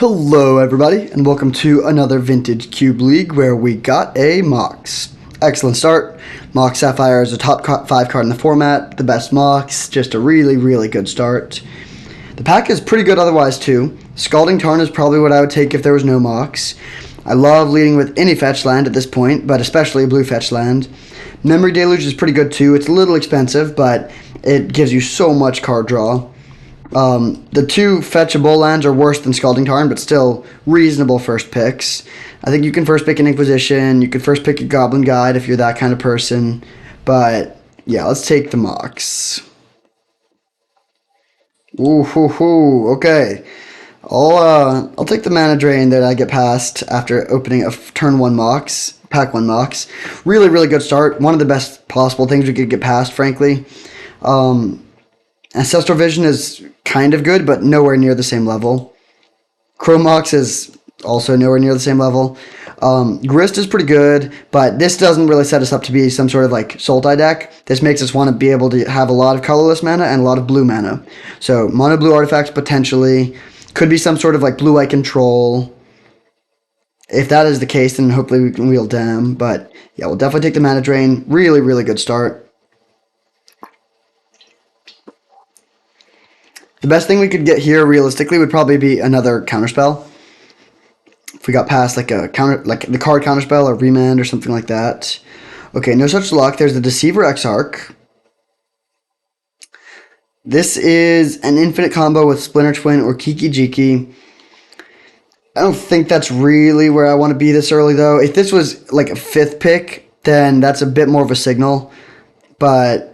Hello everybody, and welcome to another Vintage Cube League where we got a Mox. Excellent start. Mox Sapphire is a top 5 card in the format, the best Mox, just a really good start. The pack is pretty good otherwise too. Scalding Tarn is probably what I would take if there was no Mox. I love leading with any fetch land at this point, but especially a blue fetch land. Memory Deluge is pretty good too. It's a little expensive, but it gives you so much card draw. The two fetchable lands are worse than Scalding Tarn, but still reasonable first picks. I think you can first pick an Inquisition, you can first pick a Goblin Guide if you're that kind of person, but yeah, let's take the Mox. Okay. I'll take the mana drain that I get past after opening a turn 1 Mox, pack 1 Mox. Really good start. One of the best possible things we could get past, frankly. Ancestral Vision is kind of good, but nowhere near the same level. Chrome Mox is also nowhere near the same level. Grist is pretty good, but this doesn't really set us up to be some sort of like Sultai deck. This makes us want to be able to have a lot of colorless mana and a lot of blue mana. So mono blue artifacts potentially. Could be some sort of like blue-eye control. If that is the case, then hopefully we can wield Dam. But yeah, we'll definitely take the mana drain. Really good start. The best thing we could get here realistically would probably be another counterspell. If we got past like a counter, like the card counterspell or remand or something like that. Okay, no such luck. There's the Deceiver Exarch. This is an infinite combo with Splinter Twin or Kiki Jiki. I don't think that's really where I want to be this early though. If this was like a 5th pick, then that's a bit more of a signal. But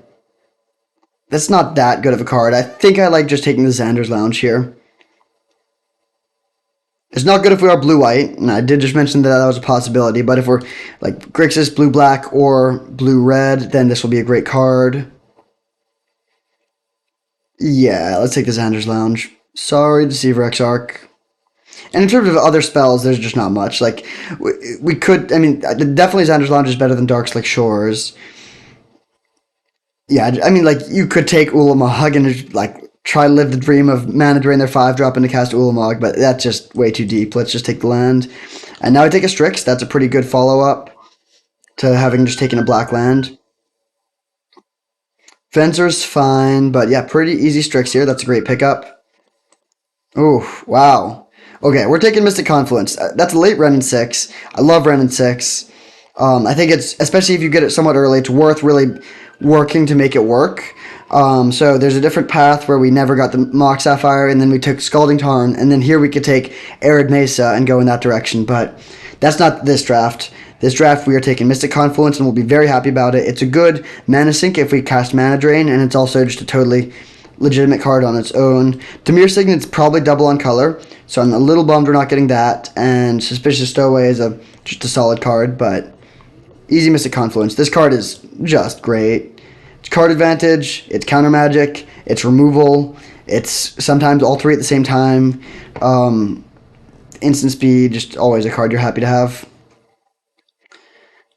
that's not that good of a card. I think I like just taking the Xander's Lounge here. It's not good if we are blue-white, and I did just mention that was a possibility, but if we're like Grixis, blue-black, or blue-red, then this will be a great card. Yeah, let's take the Xander's Lounge. Sorry, Deceiver Exarch. And in terms of other spells, there's just not much. Like, we could, I mean, definitely Xander's Lounge is better than Darkslick Shores. Yeah, I mean, like, you could take Ulamog and, like, try to live the dream of mana drain their 5-drop into cast Ulamog, but that's just way too deep. Let's just take the land. And now I take a Strix. That's a pretty good follow-up to having just taken a black land. Fencer's fine, but yeah, pretty easy Strix here. That's a great pickup. Oh, wow. Okay, we're taking Mystic Confluence. That's a late Renin 6. I love Renin 6. I think it's, especially if you get it somewhat early, it's worth really working to make it work. So there's a different path where we never got the Mox Sapphire, and then we took Scalding Tarn, and then here we could take Arid Mesa and go in that direction, but that's not this draft. This draft we are taking Mystic Confluence, and we'll be very happy about it. It's a good mana sink if we cast Mana Drain, and it's also just a totally legitimate card on its own. Dimir Signet's probably double on color, so I'm a little bummed we're not getting that, and Suspicious Stowaway is just a solid card, but easy Mystic Confluence. This card is just great. It's card advantage, it's counter magic, it's removal, it's sometimes all three at the same time. Instant speed, just always a card you're happy to have.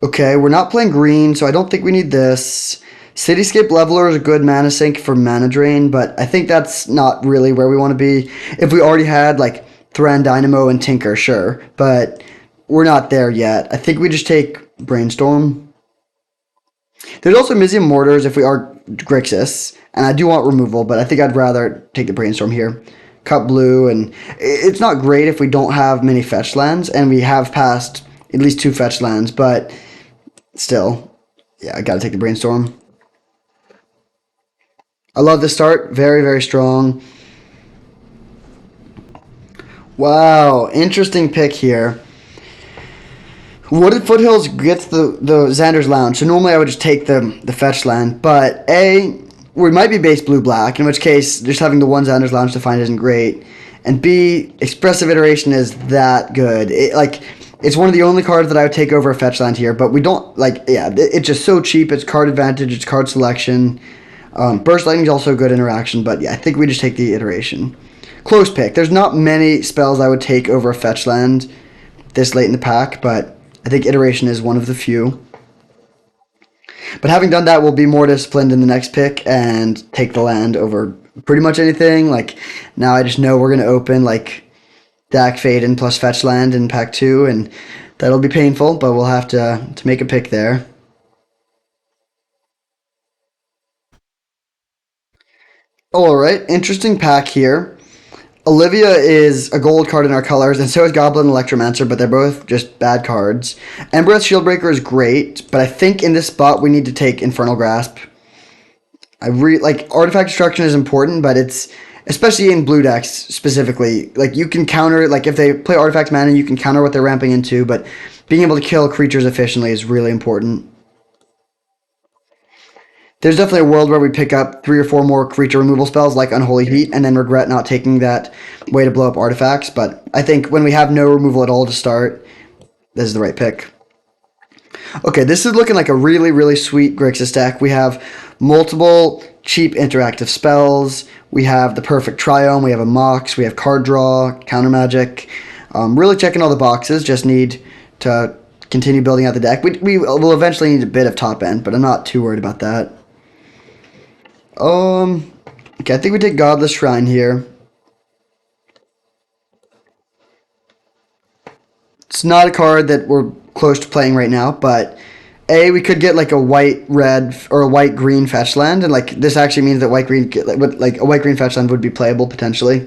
Okay, we're not playing green, so I don't think we need this. Cityscape Leveler is a good mana sink for mana drain, but I think that's not really where we want to be. If we already had, like, Thran Dynamo and Tinker, sure, but we're not there yet. I think we just take Brainstorm. There's also Mizium Mortars if we are Grixis, and I do want removal, but I think I'd rather take the Brainstorm here. Cut blue, and it's not great if we don't have many fetch lands, and we have passed at least 2 fetch lands, but still, yeah, I gotta take the Brainstorm. I love this start. Very strong. Wow, interesting pick here. Wooded Foothills gets the Xander's Lounge, so normally I would just take the fetch land, but A, we might be base blue-black, in which case just having the one Xander's Lounge to find isn't great, and B, Expressive Iteration is that good. It's one of the only cards that I would take over a fetch land here, but we don't, like, yeah, it's just so cheap. It's card advantage, it's card selection. Burst Lightning is also a good interaction, but yeah, I think we just take the Iteration. Close pick. There's not many spells I would take over a fetch land this late in the pack, but I think Iteration is one of the few. But having done that, we'll be more disciplined in the next pick and take the land over pretty much anything. Like, now I just know we're going to open, like, Dak Faden plus fetch land in pack 2, and that'll be painful, but we'll have to make a pick there. All right, interesting pack here. Olivia is a gold card in our colors, and so is Goblin Electromancer, but they're both just bad cards. Embereth Shieldbreaker is great, but I think in this spot we need to take Infernal Grasp. Like Artifact Destruction is important, but it's especially in blue decks specifically. Like you can counter, like if they play Artifact Mana, you can counter what they're ramping into, but being able to kill creatures efficiently is really important. There's definitely a world where we pick up 3 or 4 more creature removal spells like Unholy Heat and then regret not taking that way to blow up artifacts. But I think when we have no removal at all to start, this is the right pick. Okay, this is looking like a really, really sweet Grixis deck. We have multiple cheap interactive spells. We have the perfect Triome. We have a Mox. We have card draw, counter magic. Really checking all the boxes. Just need to continue building out the deck. We will eventually need a bit of top end, but I'm not too worried about that. Okay, I think we take Godless Shrine here. It's not a card that we're close to playing right now, but we could get like a white red or a white green fetch land, and like this actually means that white green like a white green fetch land would be playable potentially,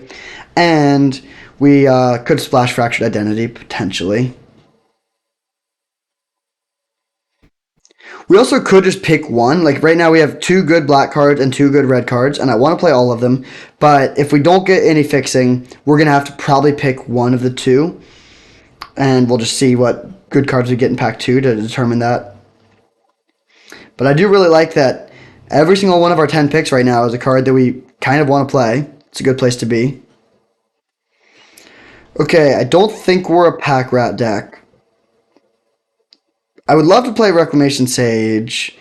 and we could splash Fractured Identity potentially. We also could just pick one. Like right now, we have 2 good black cards and 2 good red cards, and I want to play all of them. But if we don't get any fixing, we're gonna have to probably pick one of the two, and we'll just see what good cards we get in pack 2 to determine that. But I do really like that every single one of our 10 picks right now is a card that we kind of want to play. It's a good place to be. Okay, I don't think we're a pack rat deck. I would love to play Reclamation Sage.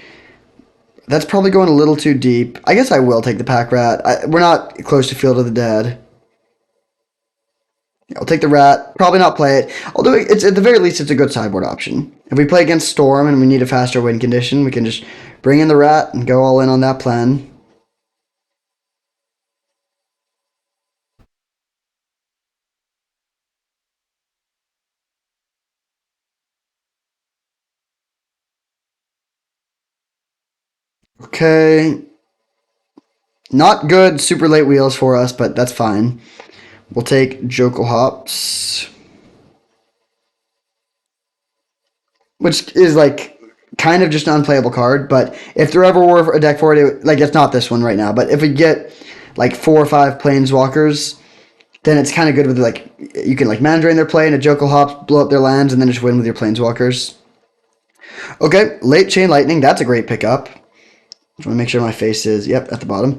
That's probably going a little too deep. I guess I will take the pack rat. We're not close to Field of the Dead. I'll take the rat. Probably not play it. Although it's at the very least it's a good sideboard option. If we play against Storm and we need a faster win condition, we can just bring in the rat and go all in on that plan. Okay. Not good super late wheels for us, but that's fine. We'll take Jokel Hops, which is like kind of just an unplayable card. But if there ever were a deck for it, like it's not this one right now. But if we get like 4 or 5 planeswalkers, then it's kind of good with like you can like mana drain their play and a Jokel Hops, blow up their lands, and then just win with your planeswalkers. Okay, late Chain Lightning, that's a great pickup. Just want to make sure my face is at the bottom.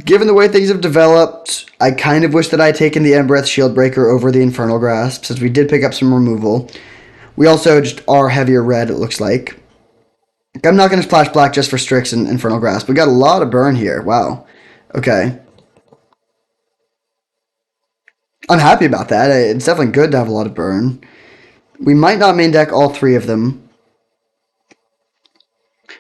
Given the way things have developed, I kind of wish that I had taken the Embereth Shieldbreaker over the Infernal Grasp, since we did pick up some removal. We also just are heavier red, it looks like. I'm not going to splash black just for Strix and Infernal Grasp. We got a lot of burn here. Wow. Okay. I'm happy about that. It's definitely good to have a lot of burn. We might not main deck all 3 of them.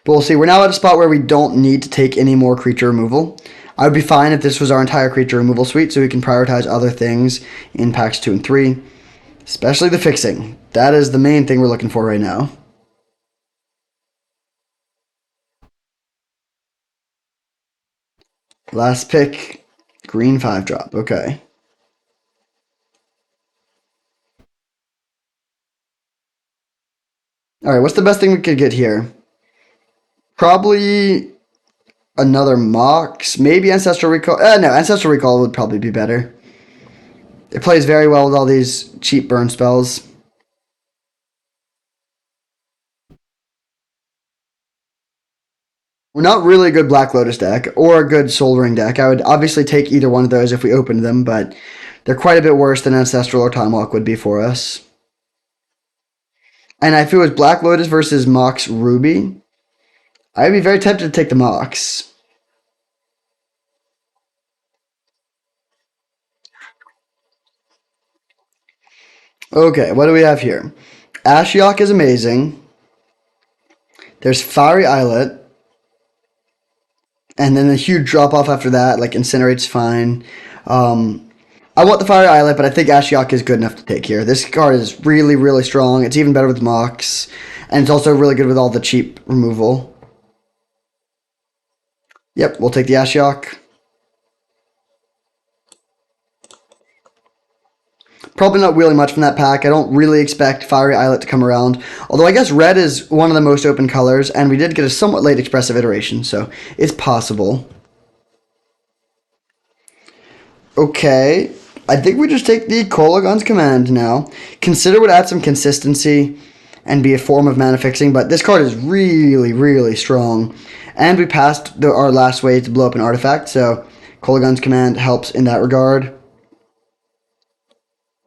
But we'll see. We're now at a spot where we don't need to take any more creature removal. I would be fine if this was our entire creature removal suite, so we can prioritize other things in packs 2 and 3. Especially the fixing. That is the main thing we're looking for right now. Last pick, green 5-drop. Okay. Alright, what's the best thing we could get here? Probably another Mox. Maybe Ancestral Recall. No, Ancestral Recall would probably be better. It plays very well with all these cheap burn spells. We're not really a good Black Lotus deck or a good Soul Ring deck. I would obviously take either one of those if we opened them, but they're quite a bit worse than Ancestral or Time Walk would be for us. And if it was Black Lotus versus Mox Ruby, I'd be very tempted to take the Mox. Okay, what do we have here? Ashiok is amazing. There's Fiery Islet. And then a huge drop off after that, like Incinerate's fine. I want the Fiery Islet, but I think Ashiok is good enough to take here. This card is really, really strong. It's even better with Mox, and it's also really good with all the cheap removal. Yep, we'll take the Ashiok. Probably not wheeling much from that pack. I don't really expect Fiery Islet to come around. Although I guess red is one of the most open colors, and we did get a somewhat late expressive iteration, so it's possible. Okay, I think we just take the Kolaghan's Command now. Consider would add some consistency and be a form of mana fixing, but this card is really, really strong. And we passed our last way to blow up an artifact, so Kolaghan's Command helps in that regard.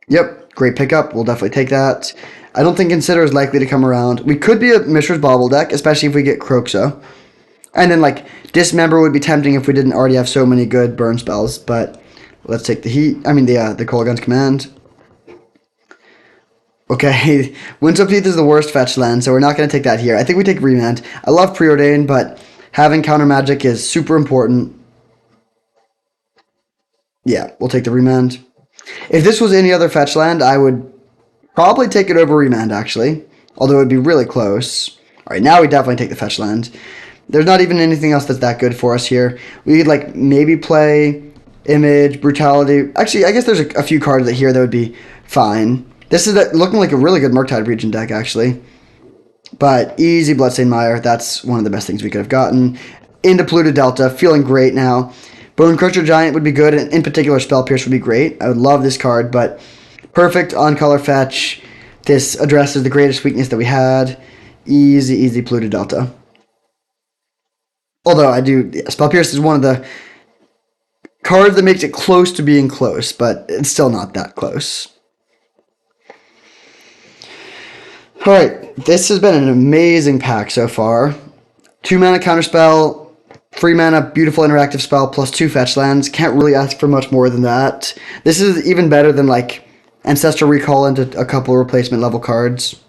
Yep, great pickup. We'll definitely take that. I don't think Consider is likely to come around. We could be a Mishra's Bauble deck, especially if we get Kroxa. And then, like, Dismember would be tempting if we didn't already have so many good burn spells, but let's take the Kolaghan's Command. Okay, Windswept Heath is the worst fetch land, so we're not going to take that here. I think we take Remand. I love Preordain, but having counter magic is super important. Yeah, we'll take the Remand. If this was any other fetch land, I would probably take it over Remand, actually. Although it would be really close. Alright, now we definitely take the fetch land. There's not even anything else that's that good for us here. We could, like, maybe play Image, Brutality. Actually, I guess there's a few cards here that would be fine. This is looking like a really good Murktide Region deck, actually. But easy Bloodstained Mire. That's one of the best things we could have gotten. Into Polluted Delta. Feeling great now. Bone Crusher Giant would be good, and in particular Spell Pierce would be great. I would love this card, but perfect on color fetch. This addresses the greatest weakness that we had. Easy Polluted Delta. Although Spell Pierce is one of the cards that makes it close to being close, but it's still not that close. Alright, this has been an amazing pack so far. 2 mana counterspell, 3 mana beautiful interactive spell, plus 2 fetch lands. Can't really ask for much more than that. This is even better than, like, Ancestral Recall into a couple replacement level cards.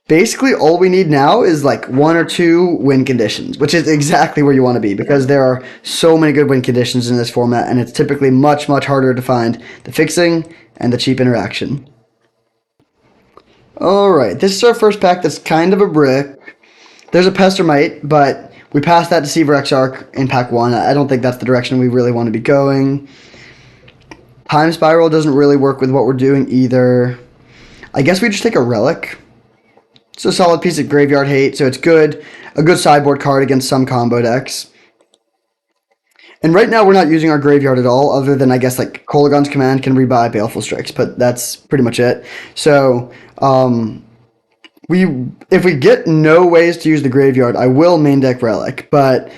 Basically, all we need now is like 1 or 2 win conditions, which is exactly where you want to be because there are so many good win conditions in this format, and it's typically much harder to find the fixing and the cheap interaction. Alright, this is our first pack that's kind of a brick. There's a Pestermite, but we passed that Deceiver Exarch in pack 1. I don't think that's the direction we really want to be going. Time Spiral doesn't really work with what we're doing either. I guess we just take a Relic. It's a solid piece of graveyard hate, so it's good. A good sideboard card against some combo decks. And right now we're not using our graveyard at all, other than I guess like Kolaghan's Command can rebuy Baleful Strix, but that's pretty much it. So if we get no ways to use the graveyard, I will main deck Relic, but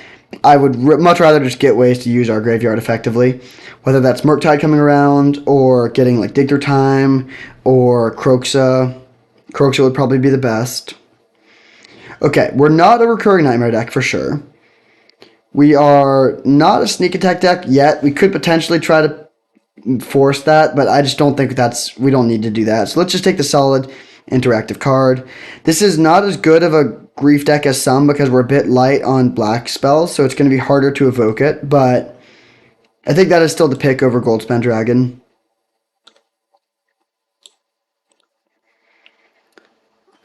I would much rather just get ways to use our graveyard effectively, whether that's Murktide coming around or getting like Dig Through Time or Kroxa. Kroxa would probably be the best. Okay, we're not a Recurring Nightmare deck for sure. We are not a Sneak Attack deck yet. We could potentially try to force that, but I just don't think we don't need to do that. So let's just take the solid interactive card. This is not as good of a Grief deck as some because we're a bit light on black spells, so it's going to be harder to evoke it, but I think that is still the pick over Goldspan Dragon.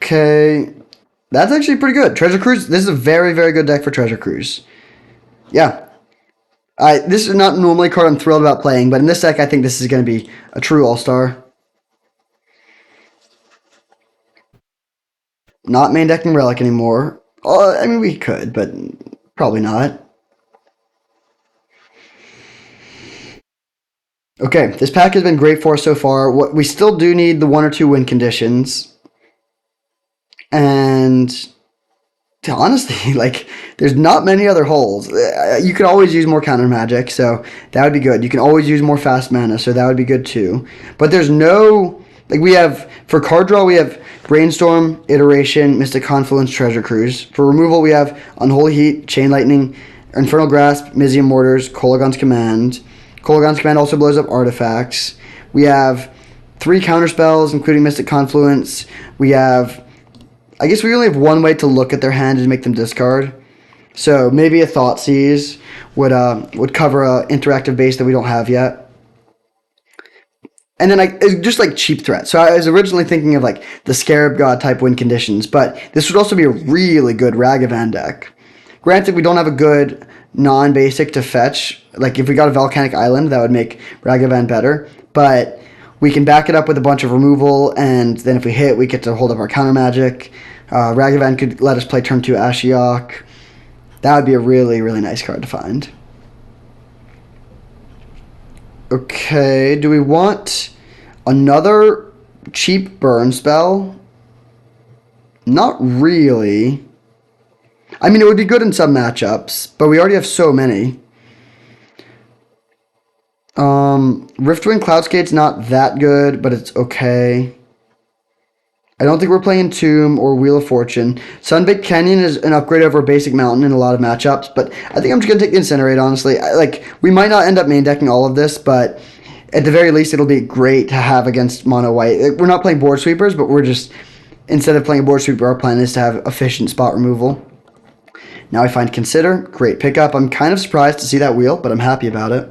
Okay, that's actually pretty good. Treasure Cruise, this is a very good deck for Treasure Cruise. Yeah. This is not normally a card I'm thrilled about playing, but in this deck I think this is going to be a true all-star. Not main decking Relic anymore. I mean, we could, but probably not. Okay, this pack has been great for us so far. We still do need the 1 or 2 win conditions. And honestly, like, there's not many other holes. You could always use more counter magic, so that would be good. You can always use more fast mana, so that would be good too. But there's no, like, we have, for card draw, we have Brainstorm, Iteration, Mystic Confluence, Treasure Cruise. For removal, we have Unholy Heat, Chain Lightning, Infernal Grasp, Mizium Mortars, Kolaghan's Command. Kolaghan's Command also blows up artifacts. We have 3 counter spells, including Mystic Confluence. We have, I guess we only have 1 way to look at their hand and make them discard. So maybe a Thoughtseize would cover a interactive base that we don't have yet. And then just like cheap threats. So I was originally thinking of like the Scarab God type win conditions, but this would also be a really good Ragavan deck. Granted, we don't have a good non-basic to fetch. Like if we got a Volcanic Island, that would make Ragavan better. But we can back it up with a bunch of removal, and then if we hit, we get to hold up our counter magic. Ragavan could let us play turn 2 Ashiok. That would be a really, really nice card to find. Okay, do we want another cheap burn spell? Not really. I mean, it would be good in some matchups, but we already have so many. Riftwind Cloudskate's not that good, but it's okay. I don't think we're playing Tomb or Wheel of Fortune. Sunbaked Canyon is an upgrade over Basic Mountain in a lot of matchups, but I think I'm just going to take Incinerate, honestly. We might not end up main decking all of this, but at the very least, it'll be great to have against Mono White. We're not playing Board Sweepers, but we're just, instead of playing a Board Sweeper, our plan is to have efficient spot removal. Now I find Consider. Great pickup. I'm kind of surprised to see that wheel, but I'm happy about it.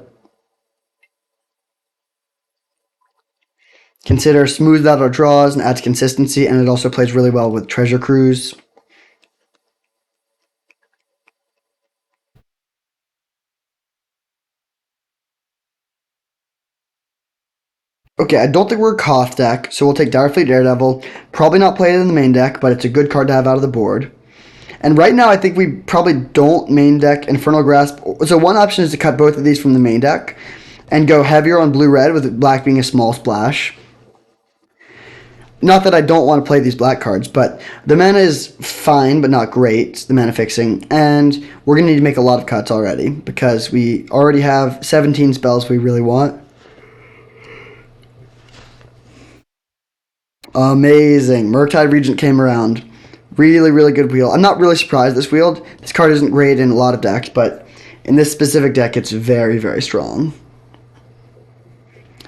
Consider smooths out our draws and adds consistency, and it also plays really well with Treasure Cruise. Okay, I don't think we're a Koth deck, so we'll take Direfleet Daredevil. Probably not play it in the main deck, but it's a good card to have out of the board. And right now, I think we probably don't main deck Infernal Grasp. So one option is to cut both of these from the main deck and go heavier on blue-red with black being a small splash. Not that I don't want to play these black cards, but the mana is fine, but not great, the mana fixing. And we're going to need to make a lot of cuts already because we already have 17 spells we really want. Amazing. Murktide Regent came around. Really, really good wheel. I'm not really surprised this wheeled. This card isn't great in a lot of decks, but in this specific deck, it's very, very strong.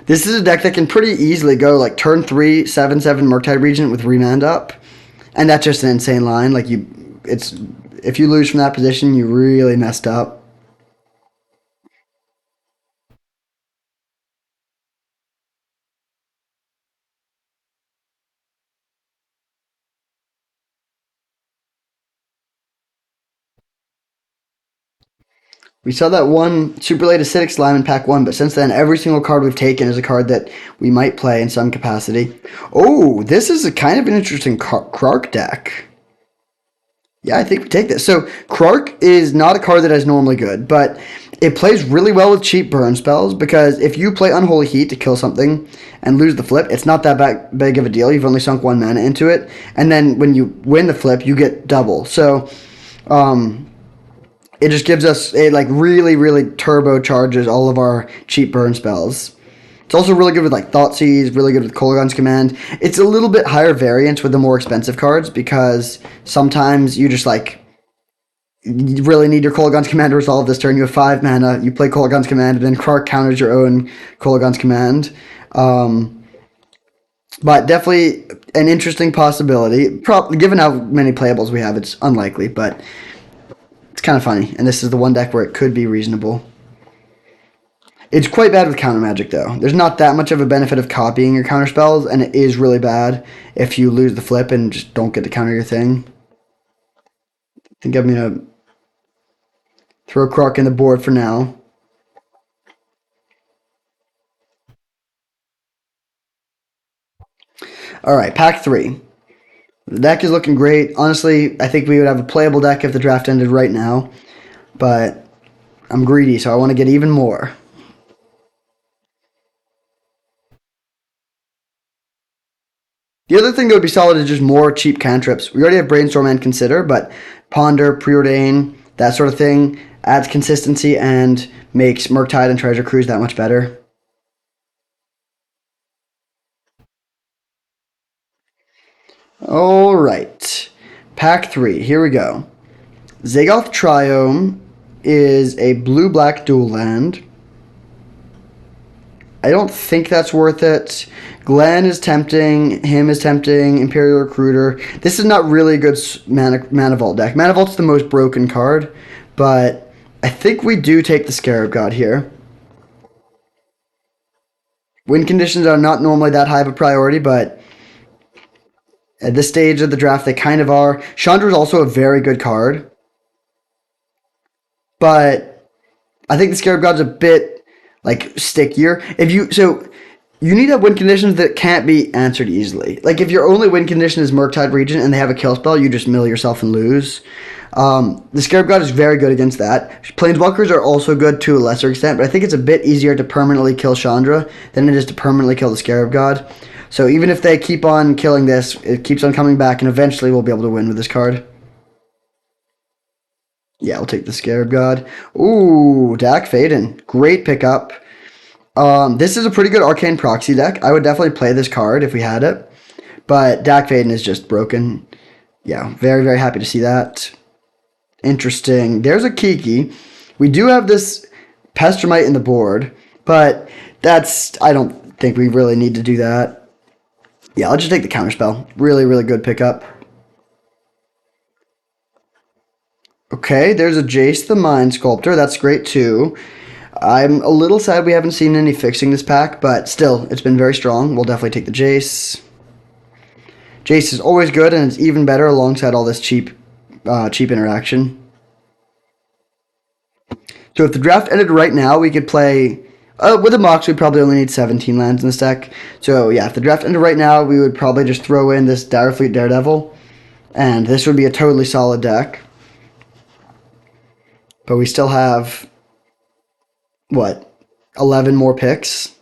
This is a deck that can pretty easily go like turn 3, 7/7 Murktide Regent with Remand up. And that's just an insane line. If you lose from that position, you really messed up. We saw that one super late acidic slime in pack 1, but since then, every single card we've taken is a card that we might play in some capacity. Oh, this is a kind of an interesting Krark deck. Yeah, I think we take this. So, Krark is not a card that is normally good, but it plays really well with cheap burn spells because if you play Unholy Heat to kill something and lose the flip, it's not that big of a deal. You've only sunk 1 mana into it, and then when you win the flip, you get double. So, it just gives us, it like really, really turbocharges all of our cheap burn spells. It's also really good with like Thoughtseize, really good with Kolaghan's Command. It's a little bit higher variance with the more expensive cards because sometimes you just you really need your Kolaghan's Command to resolve this turn. You have 5 mana, you play Kolaghan's Command, and then Krark counters your own Kolaghan's Command. But definitely an interesting possibility. Given how many playables we have, it's unlikely, but it's kind of funny, and this is the one deck where it could be reasonable. It's quite bad with counter magic, though. There's not that much of a benefit of copying your counter spells, and it is really bad if you lose the flip and just don't get to counter your thing. I think I'm going to throw Krark in the board for now. All right, pack 3. The deck is looking great. Honestly, I think we would have a playable deck if the draft ended right now, but I'm greedy, so I want to get even more. The other thing that would be solid is just more cheap cantrips. We already have Brainstorm and Consider, but Ponder, Preordain, that sort of thing adds consistency and makes Murktide and Treasure Cruise that much better. All right. Pack 3. Here we go. Zagoth Triome is a blue-black dual land. I don't think that's worth it. Glenn is tempting. Him is tempting. Imperial Recruiter. This is not really a good mana vault deck. Mana vault's the most broken card, but I think we do take the Scarab God here. Win conditions are not normally that high of a priority, but at this stage of the draft, they kind of are. Chandra is also a very good card, but I think the Scarab God's a bit like stickier. You need to have win conditions that can't be answered easily. Like if your only win condition is Murktide Regent and they have a kill spell, you just mill yourself and lose. The Scarab God is very good against that. Planeswalkers are also good to a lesser extent, but I think it's a bit easier to permanently kill Chandra than it is to permanently kill the Scarab God. So even if they keep on killing this, it keeps on coming back, and eventually we'll be able to win with this card. Yeah, I'll take the Scarab God. Ooh, Dak Faden. Great pickup. This is a pretty good Arcane Proxy deck. I would definitely play this card if we had it. But Dak Faden is just broken. Yeah, very, very happy to see that. Interesting. There's a Kiki. We do have this Pestermite in the board, but I don't think we really need to do that. Yeah, I'll just take the Counterspell. Really, really good pickup. Okay, there's a Jace the Mind Sculptor. That's great too. I'm a little sad we haven't seen any fixing this pack, but still, it's been very strong. We'll definitely take the Jace. Jace is always good, and it's even better alongside all this cheap interaction. So if the draft ended right now, we could play... with a Mox, we probably only need 17 lands in this deck. So yeah, if the draft ended right now, we would probably just throw in this Direfleet Daredevil, and this would be a totally solid deck. But we still have, what, 11 more picks?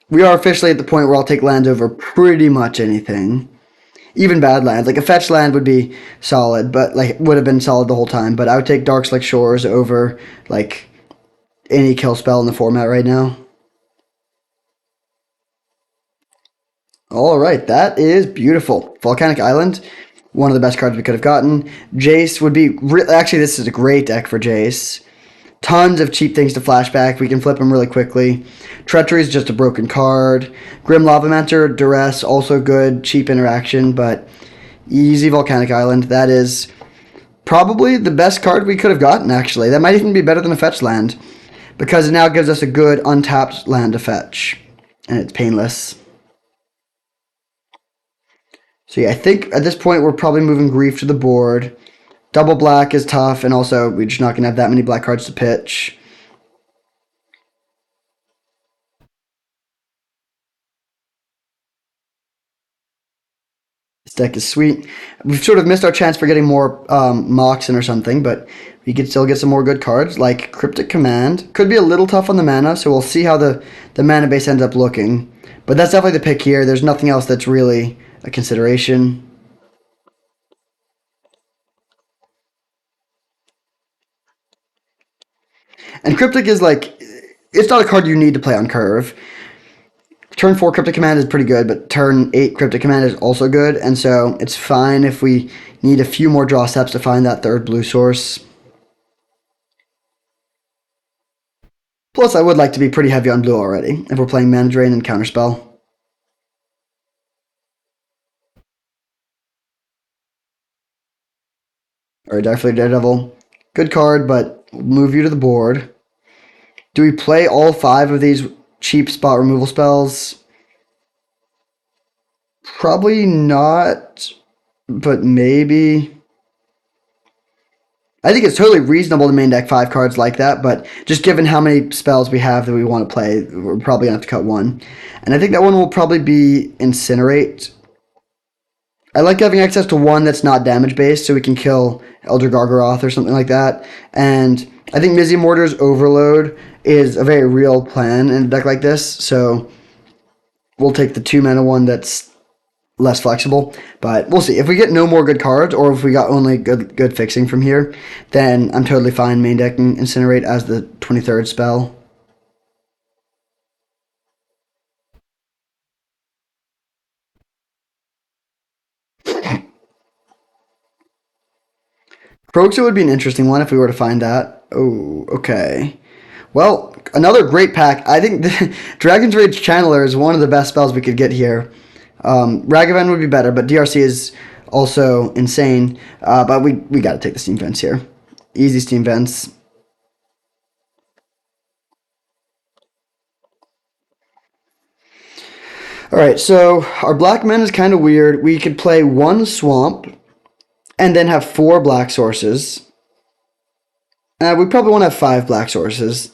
We are officially at the point where I'll take lands over pretty much anything. Even bad lands. Like a fetch land would be solid, but like would have been solid the whole time. But I would take Darkslick Shores over like any kill spell in the format right now. All right, that is beautiful. Volcanic Island, one of the best cards we could have gotten. Jace would be... Actually, this is a great deck for Jace. Tons of cheap things to flashback. We can flip them really quickly. Treachery is just a broken card. Grim Lavamenter, Duress, also good. Cheap interaction, but easy Volcanic Island. That is probably the best card we could have gotten, actually. That might even be better than a fetch land, because it now gives us a good untapped land to fetch, and it's painless. So yeah, I think at this point we're probably moving Grief to the board. Double black is tough, and also we're just not going to have that many black cards to pitch. This deck is sweet. We've sort of missed our chance for getting more Moxen or something, but we could still get some more good cards, like Cryptic Command. Could be a little tough on the mana, so we'll see how the mana base ends up looking. But that's definitely the pick here. There's nothing else that's really a consideration. And Cryptic is like, it's not a card you need to play on curve. Turn 4 Cryptic Command is pretty good, but turn 8 Cryptic Command is also good, and so it's fine if we need a few more draw steps to find that third blue source. Plus, I would like to be pretty heavy on blue already, if we're playing Mana Drain and Counterspell. Alright, Direfleet Daredevil. Good card, but we'll move you to the board. Do we play all 5 of these cheap spot removal spells? Probably not, but maybe. I think it's totally reasonable to main deck 5 cards like that, but just given how many spells we have that we want to play, we're probably going to have to cut one. And I think that one will probably be Incinerate. I like having access to one that's not damage based, so we can kill Elder Gargaroth or something like that. And I think Mizzy Mortar's Overload is a very real plan in a deck like this, so we'll take the 2 mana one that's less flexible. But we'll see. If we get no more good cards, or if we got only good fixing from here, then I'm totally fine main decking Incinerate as the 23rd spell. Kroxa would be an interesting one if we were to find that. Oh, okay. Well, another great pack. I think the Dragon's Rage Channeler is one of the best spells we could get here. Ragavan would be better, but DRC is also insane. But we got to take the Steam Vents here. Easy Steam Vents. Alright, so our black men is kind of weird. We could play one swamp and then have 4 black sources. We probably want to have 5 black sources.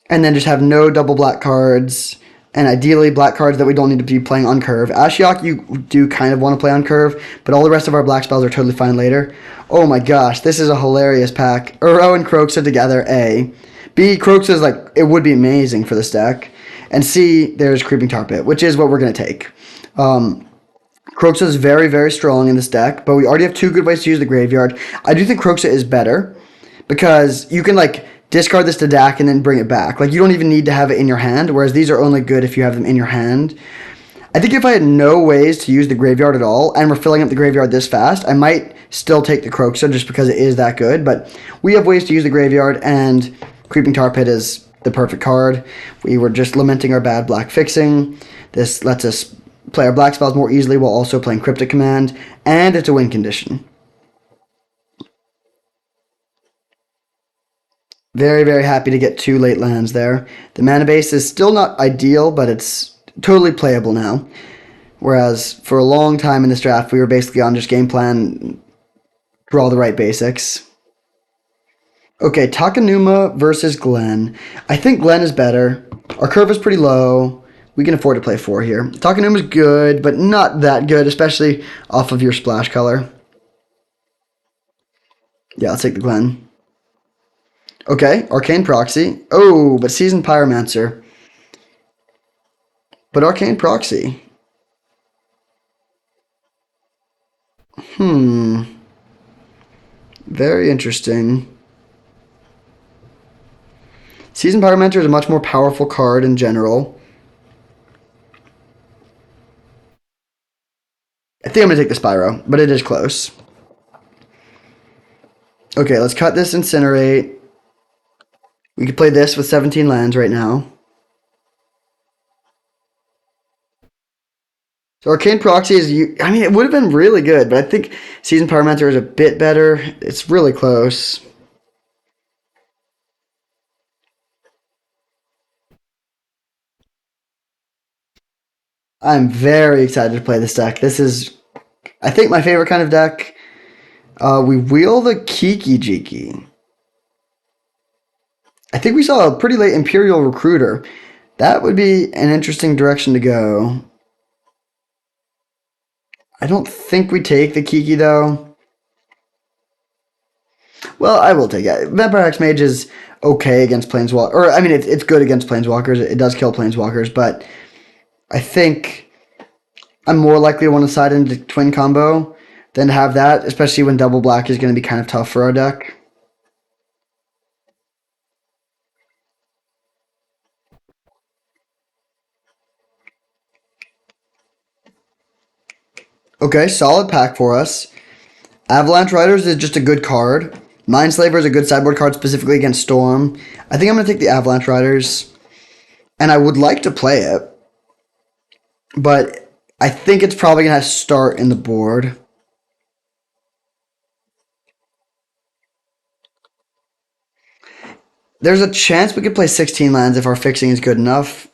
And then just have no double black cards. And ideally, black cards that we don't need to be playing on curve. Ashiok, you do kind of want to play on curve, but all the rest of our black spells are totally fine later. Oh my gosh, this is a hilarious pack. Uro and Croxa together, A. B, Croxa is like, it would be amazing for this deck. And C, there's Creeping Tar Pit, which is what we're going to take. Croxa is very, very strong in this deck, but we already have 2 good ways to use the graveyard. I do think Croxa is better because you can, like, discard this to deck and then bring it back. Like, you don't even need to have it in your hand, whereas these are only good if you have them in your hand. I think if I had no ways to use the graveyard at all, and we're filling up the graveyard this fast, I might still take the Croxa just because it is that good, but we have ways to use the graveyard, and Creeping Tar Pit is the perfect card. We were just lamenting our bad black fixing. This lets us play our black spells more easily while also playing Cryptic Command, and it's a win condition. Very, very happy to get 2 late lands there. The mana base is still not ideal, but it's totally playable now. Whereas for a long time in this draft, we were basically on just game plan, draw the right basics. Okay, Takanuma versus Glenn. I think Glenn is better. Our curve is pretty low. We can afford to play 4 here. Takanuma's good, but not that good, especially off of your splash color. Yeah, I'll take the Glenn. Okay, Arcane Proxy. Oh, but Seasoned Pyromancer. But Arcane Proxy. Very interesting. Seasoned Pyromancer is a much more powerful card in general. I think I'm going to take the Spyro, but it is close. Okay, let's cut this Incinerate. We could play this with 17 lands right now. So Arcane Proxy is, I mean, it would have been really good, but I think Seasoned Pyromancer is a bit better. It's really close. I'm very excited to play this deck. This is, I think, my favorite kind of deck. We wheel the Kiki Jiki. I think we saw a pretty late Imperial Recruiter. That would be an interesting direction to go. I don't think we take the Kiki, though. Well, I will take it. Vampire Hexmage is okay against Planeswalkers. Or, I mean, it's good against Planeswalkers. It does kill Planeswalkers, but I think I'm more likely to want to side into Twin Combo than to have that, especially when double black is going to be kind of tough for our deck. Okay, solid pack for us. Avalanche Riders is just a good card. Mindslaver is a good sideboard card specifically against Storm. I think I'm going to take the Avalanche Riders. And I would like to play it. But I think it's probably going to start in the board. There's a chance we could play 16 lands if our fixing is good enough.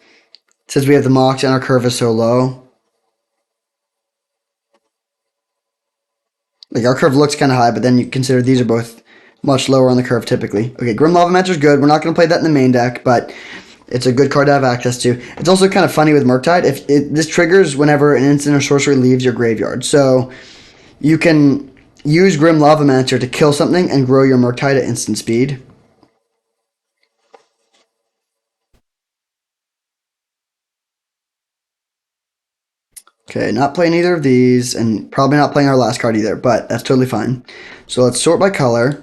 Since we have the Mox and our curve is so low. Like, our curve looks kind of high, but then you consider these are both much lower on the curve typically. Okay, Grim Lavamancer is good. We're not going to play that in the main deck, but it's a good card to have access to. It's also kind of funny with Murktide. This triggers whenever an instant or sorcery leaves your graveyard. So you can use Grim Lavamancer to kill something and grow your Murktide at instant speed. Okay, not playing either of these, and probably not playing our last card either, but that's totally fine. So let's sort by color.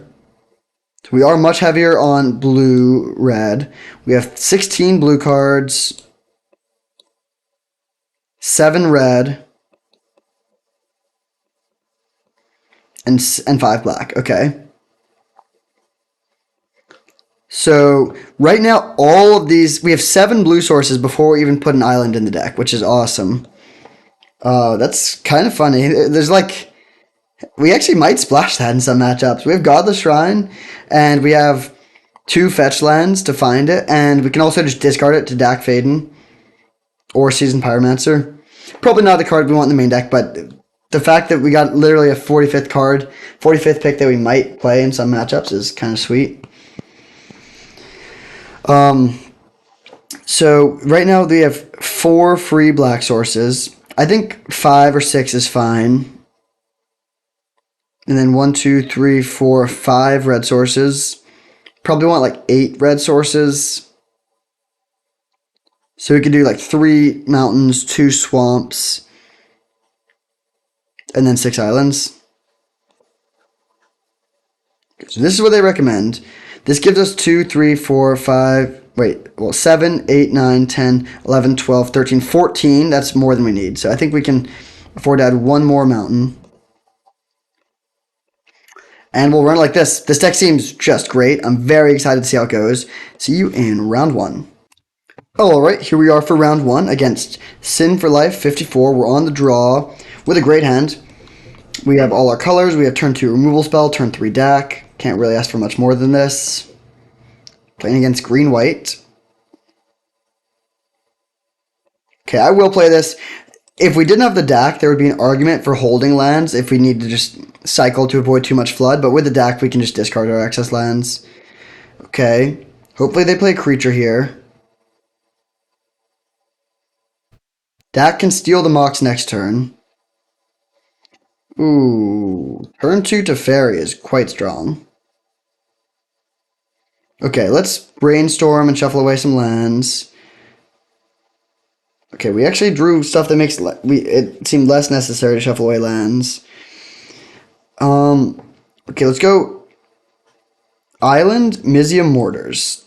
So we are much heavier on blue, red. We have 16 blue cards, 7 red, and 5 black. Okay. So right now, all of these, we have 7 blue sources before we even put an island in the deck, which is awesome. That's kind of funny. There's like, we actually might splash that in some matchups. We have Godless Shrine, and we have 2 fetch lands to find it, and we can also just discard it to Dak Faden or Seasoned Pyromancer. Probably not the card we want in the main deck, but the fact that we got literally a 45th card, 45th pick that we might play in some matchups is kind of sweet. So right now we have 4 free black sources. I think 5 or 6 is fine. And then 1, 2, 3, 4, 5 red sources. Probably want like 8 red sources. So we could do like 3 mountains, 2 swamps, and then 6 islands. So this is what they recommend. This gives us 2, 3, 4, 5, 7, 8, 9, 10, 11, 12, 13, 14. That's more than we need. So I think we can afford to add 1 more mountain. And we'll run like this. This deck seems just great. I'm very excited to see how it goes. See you in round 1. Alright, here we are for round 1 against Sin for Life 54. We're on the draw with a great hand. We have all our colors. We have turn 2 removal spell, turn 3 Dak. Can't really ask for much more than this. Playing against green-white. Okay, I will play this. If we didn't have the Dak, there would be an argument for holding lands if we need to just cycle to avoid too much flood. But with the Dak, we can just discard our excess lands. Okay. Hopefully they play a creature here. Dak can steal the Mox next turn. Ooh. Turn 2 Teferi is quite strong. Okay, let's brainstorm and shuffle away some lands. Okay, we actually drew stuff that makes it seemed less necessary to shuffle away lands. Okay, let's go Island, Mizium Mortars,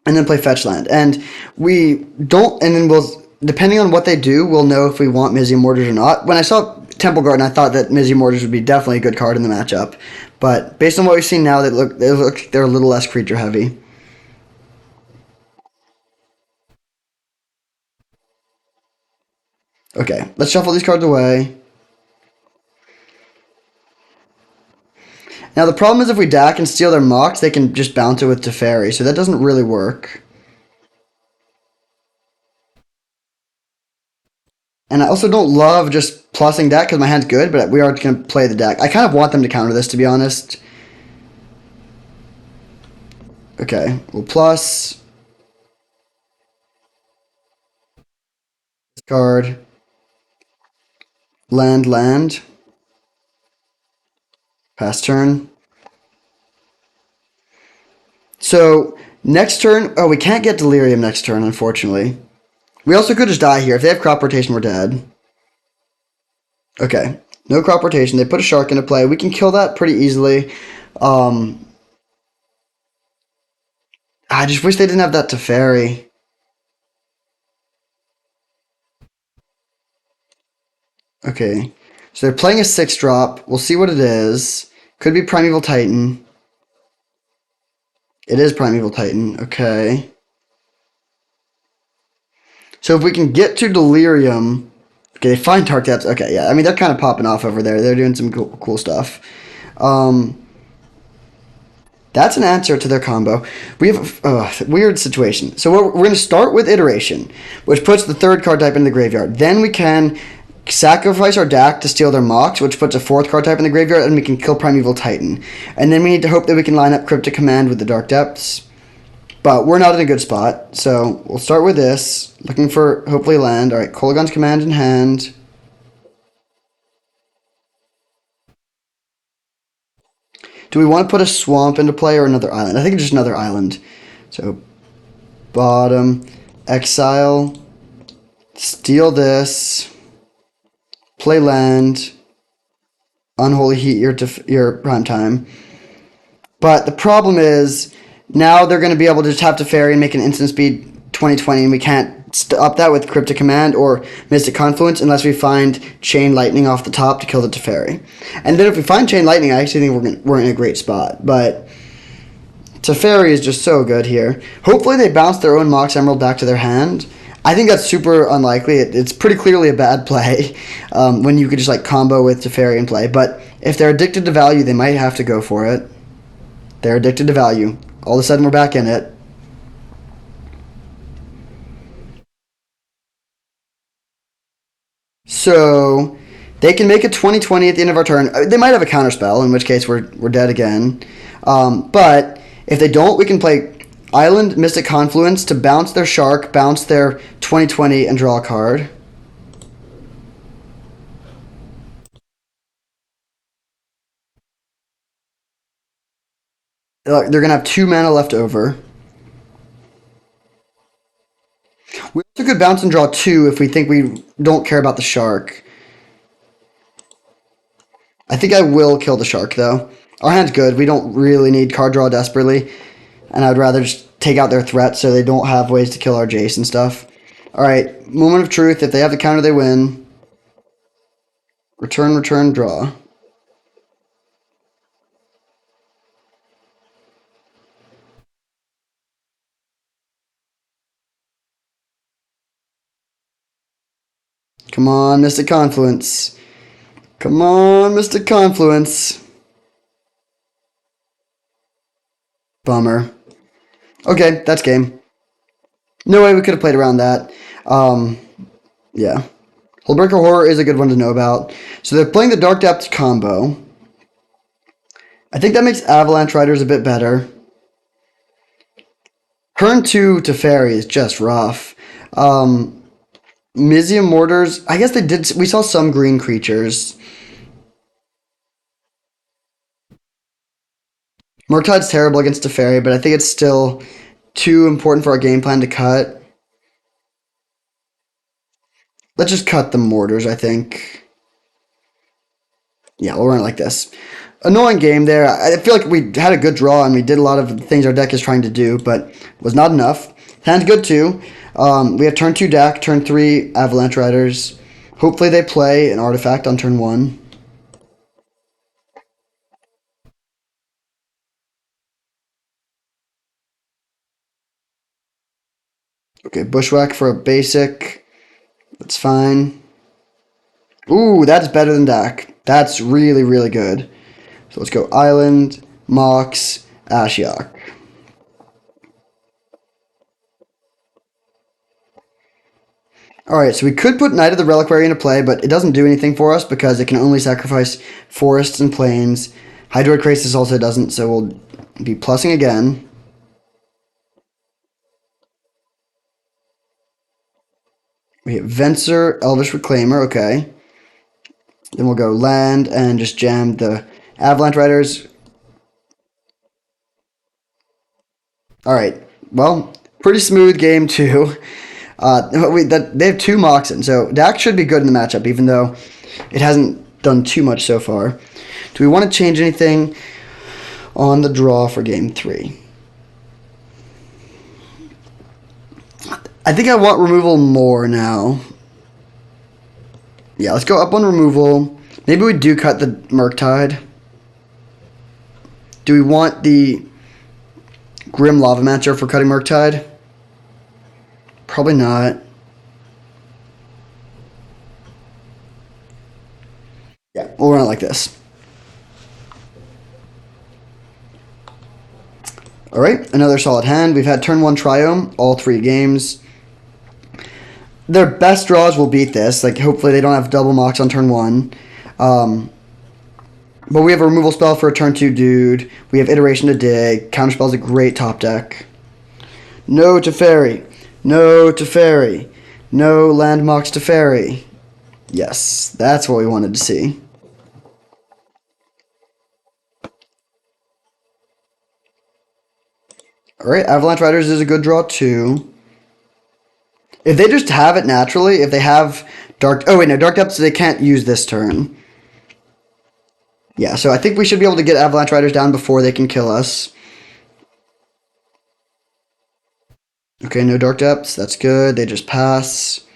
and then play fetch land. And then depending on what they do, we'll know if we want Mizium Mortars or not. When I saw Temple Garden, I thought that Mizium Mortars would be definitely a good card in the matchup. But based on what we've seen now, they look like they're a little less creature heavy. Okay, let's shuffle these cards away. Now the problem is if we Dak and steal their Mox, they can just bounce it with Teferi, so that doesn't really work. And I also don't love just plussing Dak because my hand's good, but we are going to play the Dak. I kind of want them to counter this, to be honest. Okay, we'll plus. Discard. Land. Pass turn. So, next turn... Oh, we can't get Delirium next turn, unfortunately. We also could just die here. If they have crop rotation, we're dead. Okay. No crop rotation. They put a shark into play. We can kill that pretty easily. I just wish they didn't have that Teferi. Okay. So they're playing a 6-drop. We'll see what it is. Could be Primeval Titan. It is Primeval Titan. Okay. So if we can get to Delirium... Okay, they find Dark Depths. Okay, yeah. I mean, they're kind of popping off over there. They're doing some cool stuff. That's an answer to their combo. We have a weird situation. So we're going to start with Iteration, which puts the 3rd card type in the graveyard. Then we can sacrifice our Dak to steal their Mox, which puts a 4th card type in the graveyard, and we can kill Primeval Titan. And then we need to hope that we can line up Cryptic Command with the Dark Depths. But we're not in a good spot, so we'll start with this. Looking for, hopefully, land. Alright, Kolaghan's Command in hand. Do we want to put a swamp into play or another island? I think just another island. So, bottom, exile, steal this, play land, unholy heat your prime time. But the problem is, now they're going to be able to just have Teferi and make an instant speed 2020, and we can't stop that with Cryptic Command or Mystic Confluence unless we find Chain Lightning off the top to kill the Teferi. And then if we find Chain Lightning, I actually think we're in a great spot. But Teferi is just so good here. Hopefully they bounce their own Mox Emerald back to their hand. I think that's super unlikely. It's pretty clearly a bad play when you could just like combo with Teferi and play. But if they're addicted to value, they might have to go for it. They're addicted to value. All of a sudden we're back in it. So they can make a 20-20 at the end of our turn. They might have a counterspell, in which case we're dead again. But if they don't, we can play Island, Mystic Confluence to bounce their Shark, bounce their 20-20, and draw a card. They're going to have 2 mana left over. We also could bounce and draw 2 if we think we don't care about the Shark. I think I will kill the Shark, though. Our hand's good. We don't really need card draw desperately. And I'd rather just take out their threat so they don't have ways to kill our Jace and stuff. Alright, moment of truth. If they have the counter, they win. Return, return, draw. Come on, Mystic Confluence. Come on, Mystic Confluence. Bummer. Okay, that's game. No way we could have played around that. Yeah. Hullbreaker Horror is a good one to know about. So they're playing the Dark Depths combo. I think that makes Avalanche Riders a bit better. Turn 2 Teferi is just rough. Mizium Mortars, I guess they did. We saw some green creatures. Murktide's terrible against Teferi, but I think it's still too important for our game plan to cut. Let's just cut the Mortars, I think. Yeah, we'll run it like this. Annoying game there. I feel like we had a good draw and we did a lot of things our deck is trying to do, but was not enough. Hand's good too. We have turn 2 deck, turn 3 Avalanche Riders. Hopefully they play an artifact on turn 1. Okay, Bushwhack for a basic. That's fine. Ooh, that's better than Dak. That's really, really good. So let's go Island, Mox, Ashiok. Alright, so we could put Knight of the Reliquary into play, but it doesn't do anything for us because it can only sacrifice forests and plains. Hydroid Krasis also doesn't, so we'll be plussing again. We hit Venser, Elvish Reclaimer, okay. Then we'll go land and just jam the Avalanche Riders. Alright, well, pretty smooth game too. They have 2 Moxen, so Dak should be good in the matchup, even though it hasn't done too much so far. Do we want to change anything on the draw for game 3? I think I want removal more now. Yeah, let's go up on removal. Maybe we do cut the Murktide. Do we want the Grim Lavamancer for cutting Murktide? Probably not. Yeah, we'll run it like this. Alright, another solid hand. We've had turn 1 Triome, all 3 games. Their best draws will beat this. Like, hopefully they don't have double Mox on turn 1. But we have a removal spell for a turn 2 dude. We have Iteration to dig. Counterspell is a great top deck. No Teferi. No Teferi. No land Mox Teferi. Yes, that's what we wanted to see. Alright, Avalanche Riders is a good draw too. If they just have it naturally, if they have Dark... Oh, wait, no, Dark Depths, they can't use this turn. Yeah, so I think we should be able to get Avalanche Riders down before they can kill us. Okay, no Dark Depths, that's good. They just pass.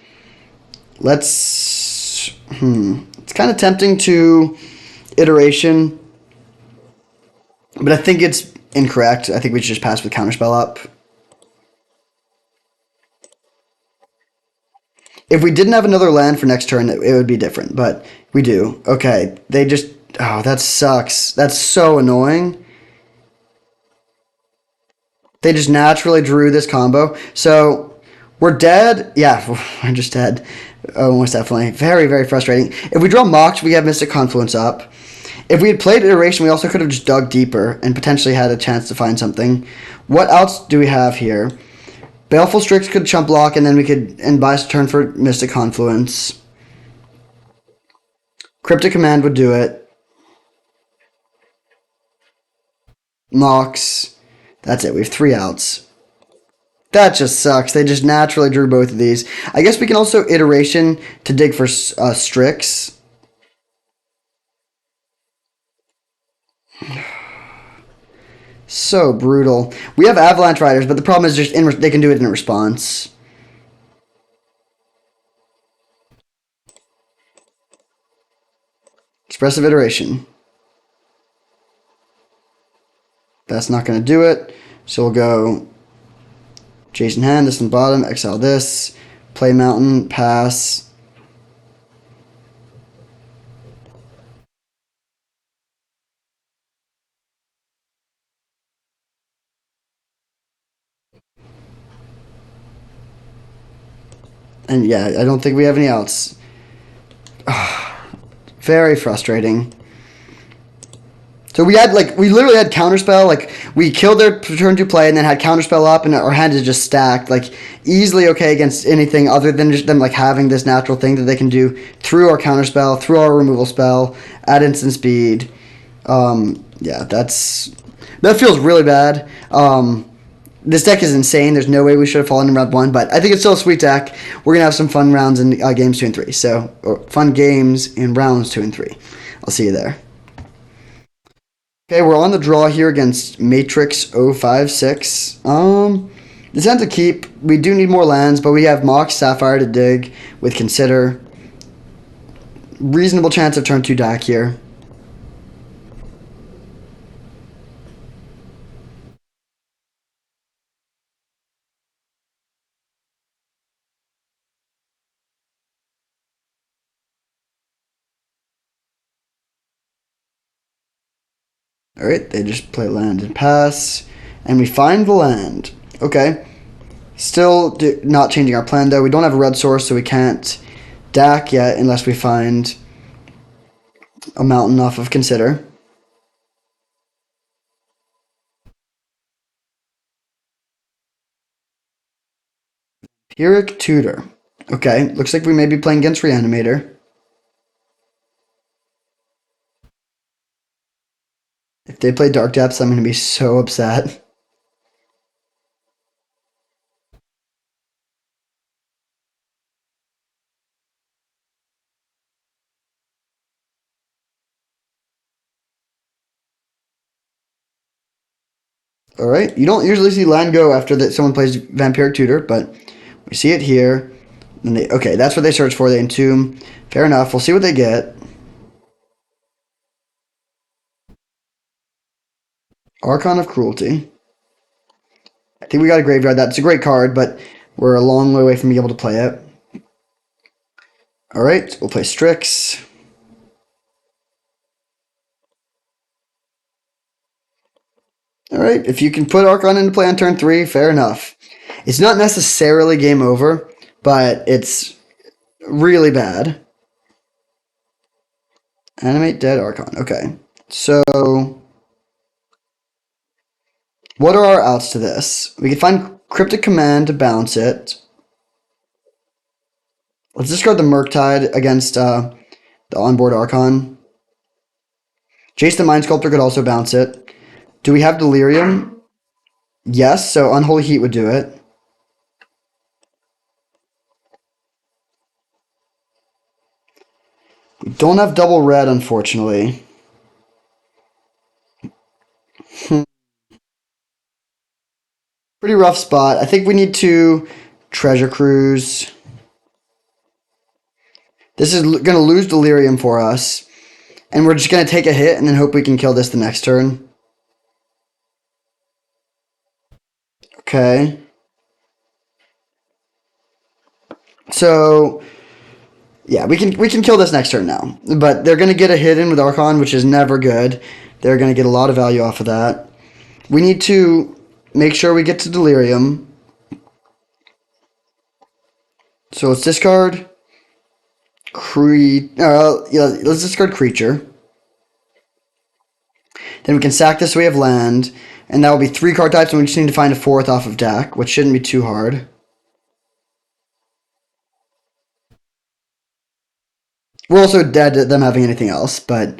Let's... It's kind of tempting to Iteration. But I think it's Incorrect. I think we should just pass with Counterspell up. If we didn't have another land for next turn, it would be different, but we do. Okay, they just... Oh, that sucks. That's so annoying. They just naturally drew this combo. So, we're dead. Yeah, we're just dead. Oh, most definitely. Very, very frustrating. If we draw Mox, we have Mystic Confluence up. If we had played Iteration, we also could have just dug deeper and potentially had a chance to find something. What else do we have here? Baleful Strix could chump block, and then we could and buy us a turn for Mystic Confluence. Cryptic Command would do it. Mox. That's it. We have 3 outs. That just sucks. They just naturally drew both of these. I guess we can also Iteration to dig for Strix. So brutal. We have Avalanche Riders, but the problem is just they can do it in response. Expressive Iteration. That's not going to do it. So we'll go Jason Hand, this in the bottom, exile this, play Mountain, pass. And yeah, I don't think we have any outs. Very frustrating. So we literally had Counterspell, like we killed their turn 2 play and then had Counterspell up and our hand is just stacked, like easily okay against anything other than just them like having this natural thing that they can do through our Counterspell, through our removal spell, at instant speed. Yeah, that feels really bad. This deck is insane. There's no way we should have fallen in round 1, but I think it's still a sweet deck. We're going to have some fun rounds in games 2 and 3. So, fun games in rounds 2 and 3. I'll see you there. Okay, we're on the draw here against Matrix 056. This hand's a keep. We do need more lands, but we have Mox Sapphire to dig with Consider. Reasonable chance of turn 2 Dak here. Alright, they just play land and pass. And we find the land. Okay. Still not changing our plan, though. We don't have a red source, so we can't DAC yet unless we find a mountain off of Consider. Pyrrhic Tutor. Okay, looks like we may be playing against Reanimator. If they play Dark Depths, I'm going to be so upset. Alright, you don't usually see land go after that someone plays Vampiric Tutor, but we see it here. And okay, that's what they search for. They entomb. Fair enough. We'll see what they get. Archon of Cruelty. I think we got a graveyard. That's a great card, but we're a long way away from being able to play it. Alright, we'll play Strix. Alright, if you can put Archon into play on turn 3, fair enough. It's not necessarily game over, but it's really bad. Animate Dead Archon. Okay. So, what are our outs to this? We can find Cryptic Command to bounce it. Let's discard the Murktide against the onboard Archon. Jace the Mind Sculptor could also bounce it. Do we have Delirium? Yes, so Unholy Heat would do it. We don't have double red, unfortunately. Pretty rough spot. I think we need to Treasure Cruise. This is going to lose Delirium for us. And we're just going to take a hit and then hope we can kill this the next turn. Okay. So yeah, we can kill this next turn now. But they're gonna get a hit in with Archon, which is never good. They're gonna get a lot of value off of that. We need to make sure we get to Delirium. So let's discard yeah, let's discard Creature. Then we can sack this so we have land. And that will be 3 card types, and we just need to find a 4th off of deck, which shouldn't be too hard. We're also dead to them having anything else, but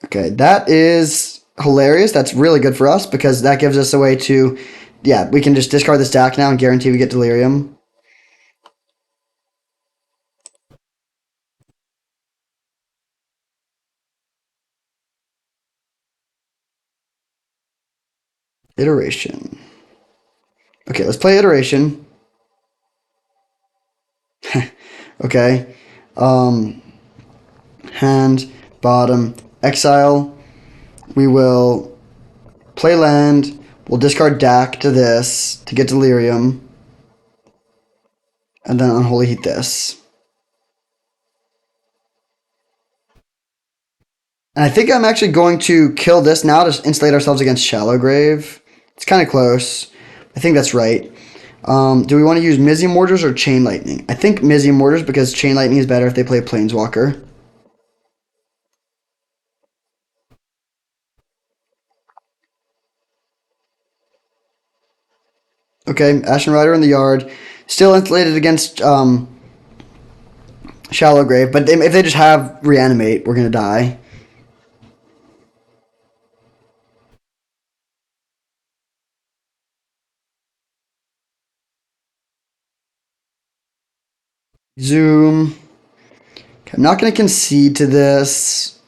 okay, that is hilarious. That's really good for us because that gives us a way to, yeah, we can just discard the stack now and guarantee we get Delirium. Iteration. Okay, let's play Iteration. Okay. Um, Hand, bottom, exile. We will play land. We'll discard Dak to this to get Delirium. And then Unholy Heat this. And I think I'm actually going to kill this now to insulate ourselves against Shallow Grave. It's kind of close. I think that's right. Do we want to use Mizzy Mortars or Chain Lightning? I think Mizzy Mortars because Chain Lightning is better if they play Planeswalker. Okay, Ashen Rider in the yard. Still insulated against Shallow Grave, but if they just have Reanimate, we're going to die. Zoom. Okay, I'm not going to concede to this.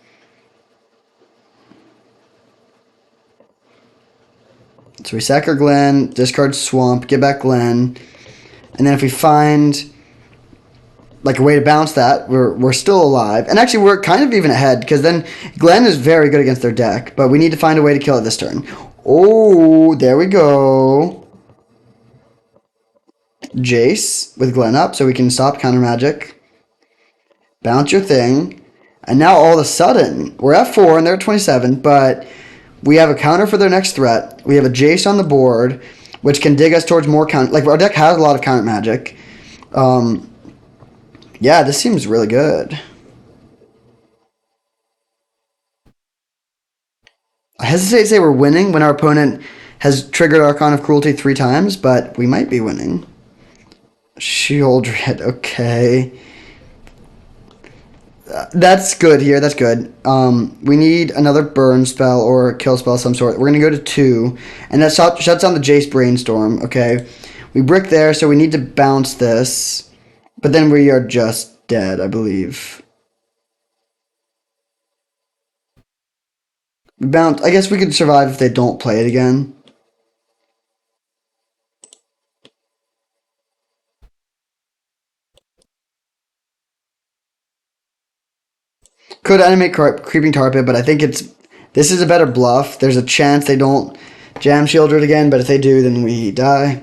So we sack our Glen, discard Swamp, get back Glen. And then if we find like a way to bounce that, we're still alive. And actually we're kind of even ahead because then Glen is very good against their deck, but we need to find a way to kill it this turn. Oh, there we go. Jace with Glen up so we can stop counter magic. Bounce your thing. And now all of a sudden, we're at 4 and they're at 27, but we have a counter for their next threat. We have a Jace on the board, which can dig us towards more counter. Like, our deck has a lot of counter magic. Yeah, this seems really good. I hesitate to say we're winning when our opponent has triggered Archon of Cruelty 3 times, but we might be winning. Shieldred, okay. That's good here. That's good. We need another burn spell or kill spell of some sort. We're going to go to 2. And that shuts down the Jace Brainstorm. Okay. We brick there, so we need to bounce this. But then we are just dead, I believe. We bounce. I guess we could survive if they don't play it again. Could animate Creeping Tar Pit, but I think this is a better bluff. There's a chance they don't jam Shieldred again, but if they do, then we die.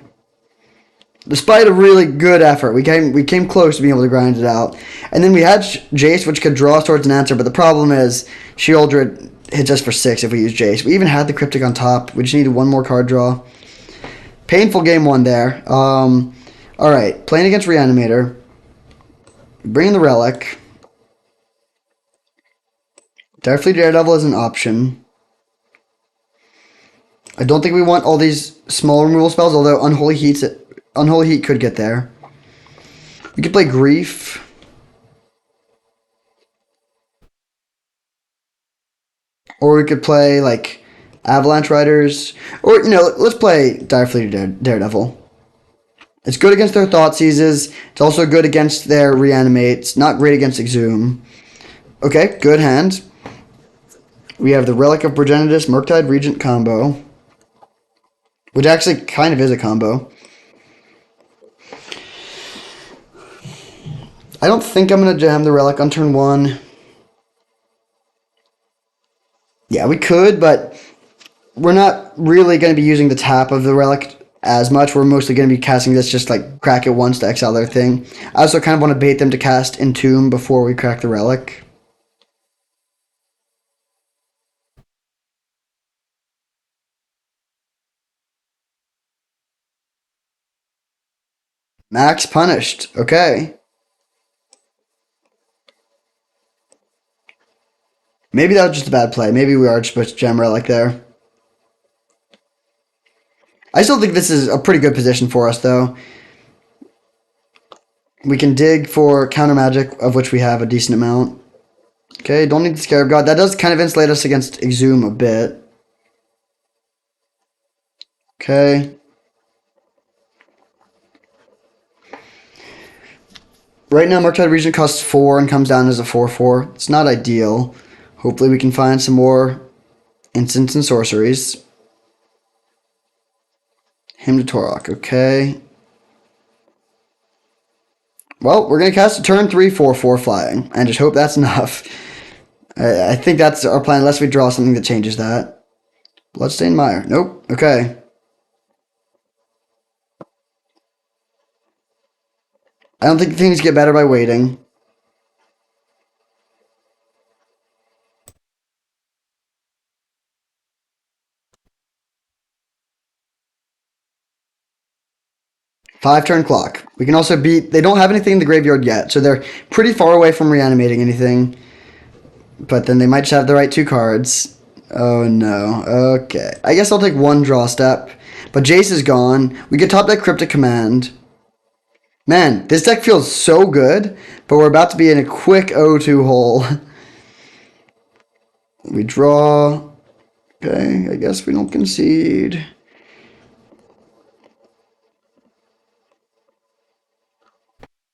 Despite a really good effort, we came close to being able to grind it out. And then we had Jace, which could draw us towards an answer, but the problem is Shieldred hits us for 6 if we use Jace. We even had the Cryptic on top. We just needed one more card draw. Painful game 1 there. Alright, playing against Reanimator. Bring in the Relic. Direfleet Daredevil is an option. I don't think we want all these small removal spells, although Unholy Heat could get there. We could play Grief. Or we could play, like, Avalanche Riders. Or, let's play Direfleet Daredevil. It's good against their Thought Seizes. It's also good against their Reanimates. Not great against Exhume. Okay, good hand. We have the Relic of Progenitus Murktide Regent combo. Which actually kind of is a combo. I don't think I'm going to jam the Relic on turn 1. Yeah, we could, but we're not really going to be using the tap of the Relic as much. We're mostly going to be casting this just like crack it once to exile their thing. I also kind of want to bait them to cast Entomb before we crack the Relic. Max punished. Okay. Maybe that was just a bad play. Maybe we are just supposed to gem Relic there. I still think this is a pretty good position for us, though. We can dig for counter magic, of which we have a decent amount. Okay, don't need the Scarab God. That does kind of insulate us against Exhume a bit. Okay. Right now, Murktide Region costs 4 and comes down as a 4/4. It's not ideal. Hopefully we can find some more instants and sorceries. Hymn to Torok, okay. Well, we're going to cast a turn 3 4/4 flying, and just hope that's enough. I think that's our plan, unless we draw something that changes that. Bloodstained Mire. Nope. Okay. I don't think things get better by waiting. Five-turn clock. We can also beat... They don't have anything in the graveyard yet, so they're pretty far away from reanimating anything. But then they might just have the right 2 cards. Oh, no. Okay. I guess I'll take 1 draw step. But Jace is gone. We get top deck Cryptic Command. Man, this deck feels so good, but we're about to be in a quick 0-2 hole. We draw. Okay, I guess we don't concede.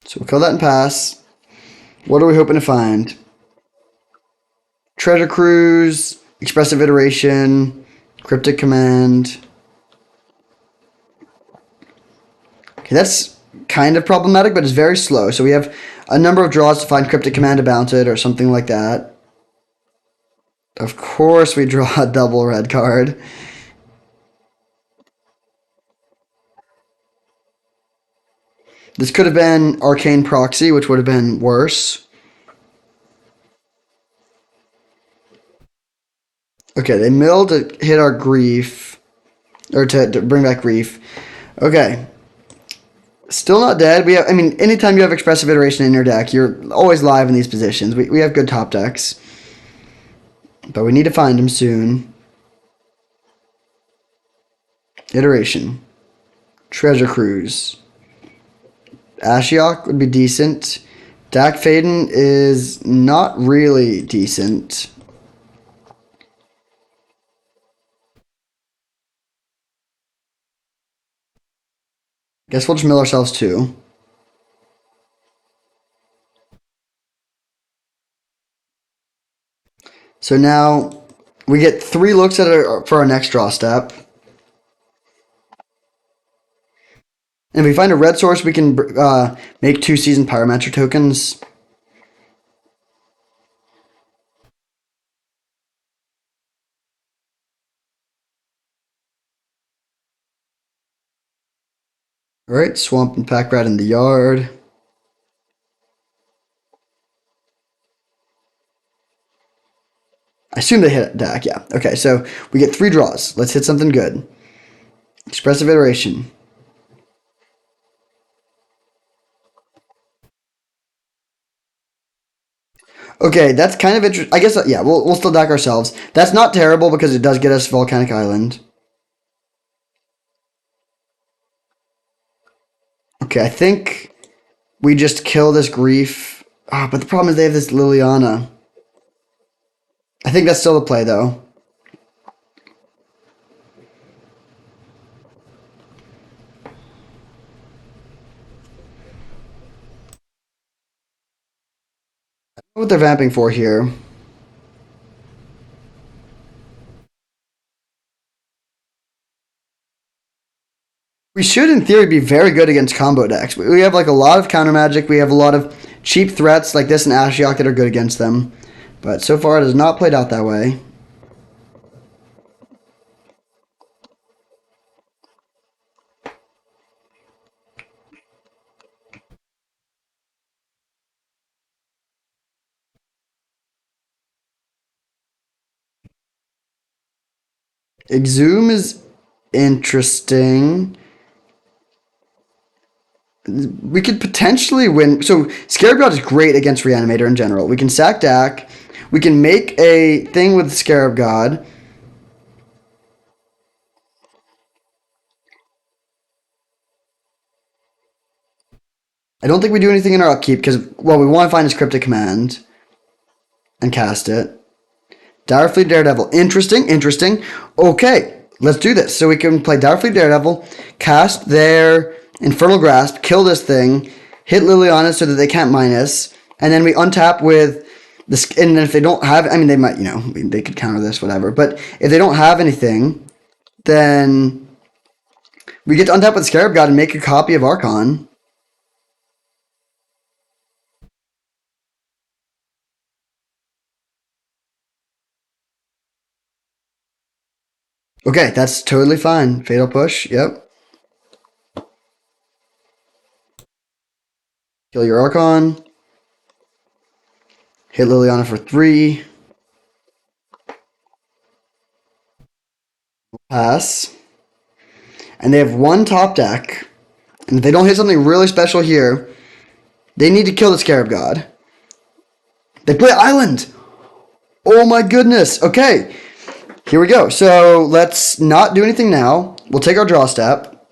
So we'll kill that and pass. What are we hoping to find? Treasure Cruise, Expressive Iteration, Cryptic Command. Okay, that's kind of problematic, but it's very slow. So we have a number of draws to find Cryptic Command to bounce it or something like that. Of course we draw a double red card. This could have been Arcane Proxy, which would have been worse. Okay, they mill to hit our Grief. Or to bring back Grief. Okay. Still not dead. We have, I mean, anytime you have Expressive Iteration in your deck, you're always live in these positions. We have good top decks. But we need to find him soon. Iteration. Treasure Cruise. Ashiok would be decent. Dak Faden is not really decent. Guess we'll just mill ourselves too. So now we get 3 looks at for our next draw step. And if we find a red source, we can make 2 Seasoned Pyromancer tokens. Alright, Swamp and Pack Rat in the yard. I assume they hit Dak, yeah. Okay, so we get 3 draws. Let's hit something good. Expressive Iteration. Okay, that's kind of interesting. I guess, yeah, we'll still deck ourselves. That's not terrible because it does get us Volcanic Island. Okay, I think we just kill this Grief. Ah, but the problem is they have this Liliana. I think that's still the play, though. I don't know what they're vamping for here. We should, in theory, be very good against combo decks. We have like a lot of counter magic. We have a lot of cheap threats like this and Ashiok that are good against them. But so far, it has not played out that way. Exhume is interesting. We could potentially win. So Scarab God is great against Reanimator in general. We can sack Dak. We can make a thing with Scarab God. I don't think we do anything in our upkeep because, well, we want to find his Cryptic Command and cast it. Direfleet Daredevil. Interesting, interesting. Okay, let's do this. So we can play Direfleet Daredevil, cast their Infernal Grasp, kill this thing, hit Liliana so that they can't minus, and then we untap with this. And then if they don't have, I mean, they might, they could counter this, whatever. But if they don't have anything, then we get to untap with Scarab God and make a copy of Archon. Okay, that's totally fine. Fatal Push, yep. Kill your Archon. Hit Liliana for 3. Pass. And they have one top deck. And if they don't hit something really special here, they need to kill the Scarab God. They play Island. Oh my goodness. Okay. Here we go. So let's not do anything now. We'll take our draw step.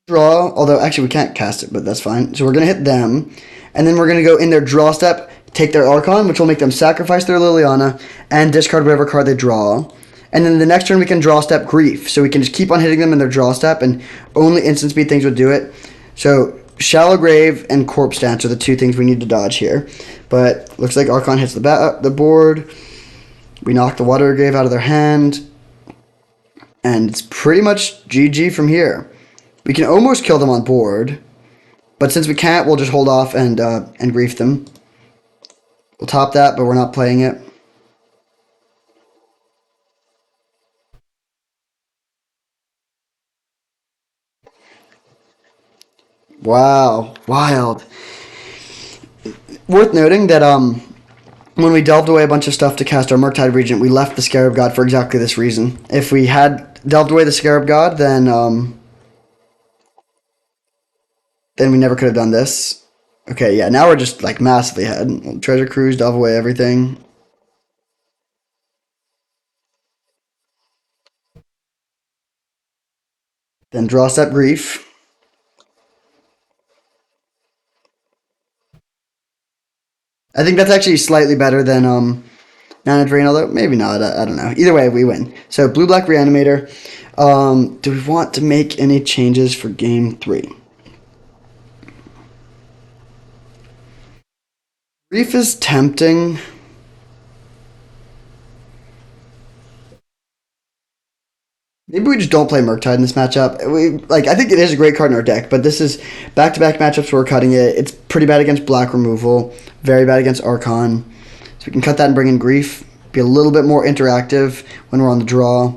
Draw, although actually we can't cast it, but that's fine. So we're going to hit them. And then we're going to go in their draw step, take their Archon, which will make them sacrifice their Liliana, and discard whatever card they draw. And then the next turn we can draw step Grief. So we can just keep on hitting them in their draw step, and only instant speed things would do it. So Shallow Grave and Corpse Dance are the two things we need to dodge here. But looks like Archon hits the board. We knock the Water Grave out of their hand. And it's pretty much GG from here. We can almost kill them on board. But since we can't, we'll just hold off and grief them. We'll top that, but we're not playing it. Wow, wild. Worth noting that when we delved away a bunch of stuff to cast our Murktide Regent, we left the Scarab God for exactly this reason. If we had delved away the Scarab God, then we never could have done this. Okay, yeah, now we're just like massively ahead. Treasure Cruise, delve away everything. Then draw step Grief. I think that's actually slightly better than Nana Drain, although maybe not. I don't know. Either way, we win. So blue black Reanimator. Do we want to make any changes for game 3? Grief is tempting. Maybe we just don't play Murktide in this matchup. I think it is a great card in our deck, but this is back-to-back matchups where we're cutting it. It's pretty bad against black removal, very bad against Archon. So we can cut that and bring in Grief. Be a little bit more interactive when we're on the draw.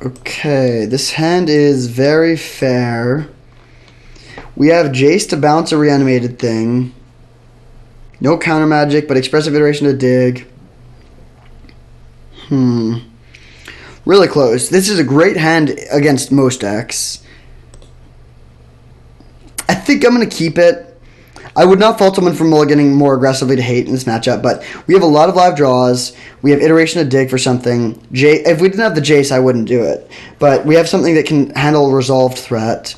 Okay, this hand is very fair. We have Jace to bounce a reanimated thing. No counter magic, but expressive iteration to dig. Really close. This is a great hand against most decks. I think I'm going to keep it. I would not fault someone for mulliganing more aggressively to hate in this matchup, but we have a lot of live draws. We have iteration to dig for something. If we didn't have the Jace, I wouldn't do it. But we have something that can handle a resolved threat.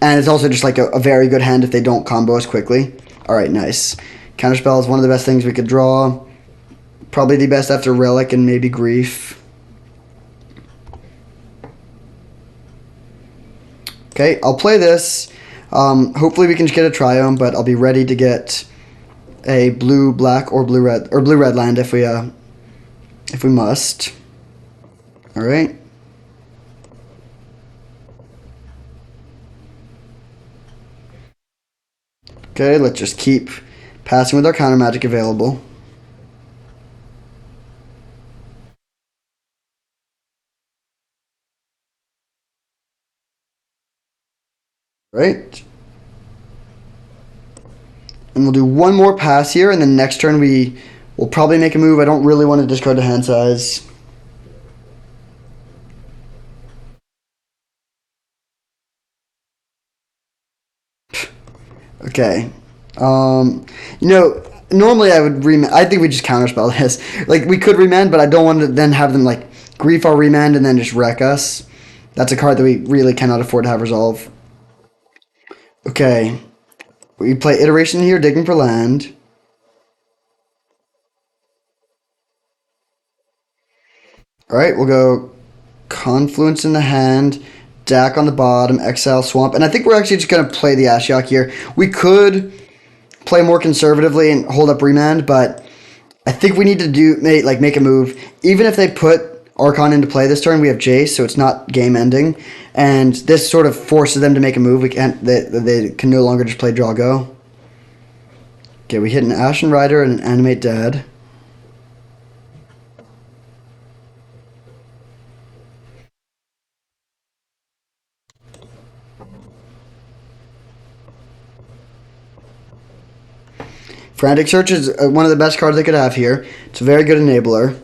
And it's also just like a very good hand if they don't combo us quickly. Alright, nice. Counterspell is one of the best things we could draw. Probably the best after Relic and maybe Grief. Okay, I'll play this. Hopefully we can just get a Triome, but I'll be ready to get a blue black or blue red land if we must. All right. Okay, let's just keep passing with our counter magic available. Right? And we'll do one more pass here, and then next turn we will probably make a move. I don't really want to discard the hand size. Okay. You know, normally I would remand. I think we just counterspell this. Like, we could remand, but I don't want to then have them, like, grief our remand and then just wreck us. That's a card that we really cannot afford to have resolve. Okay. We play Iteration here, digging for land. Alright, we'll go Confluence in the hand, Dak on the bottom, Exile Swamp. And I think we're actually just going to play the Ashiok here. We could play more conservatively and hold up remand, but I think we need to make a move. Even if they put Archon into play this turn, we have Jace, so it's not game ending, and this sort of forces them to make a move. We can't. They can no longer just play draw go. Okay, we hit an Ashen Rider and an Animate Dead. Frantic Search is one of the best cards they could have here. It's a very good enabler.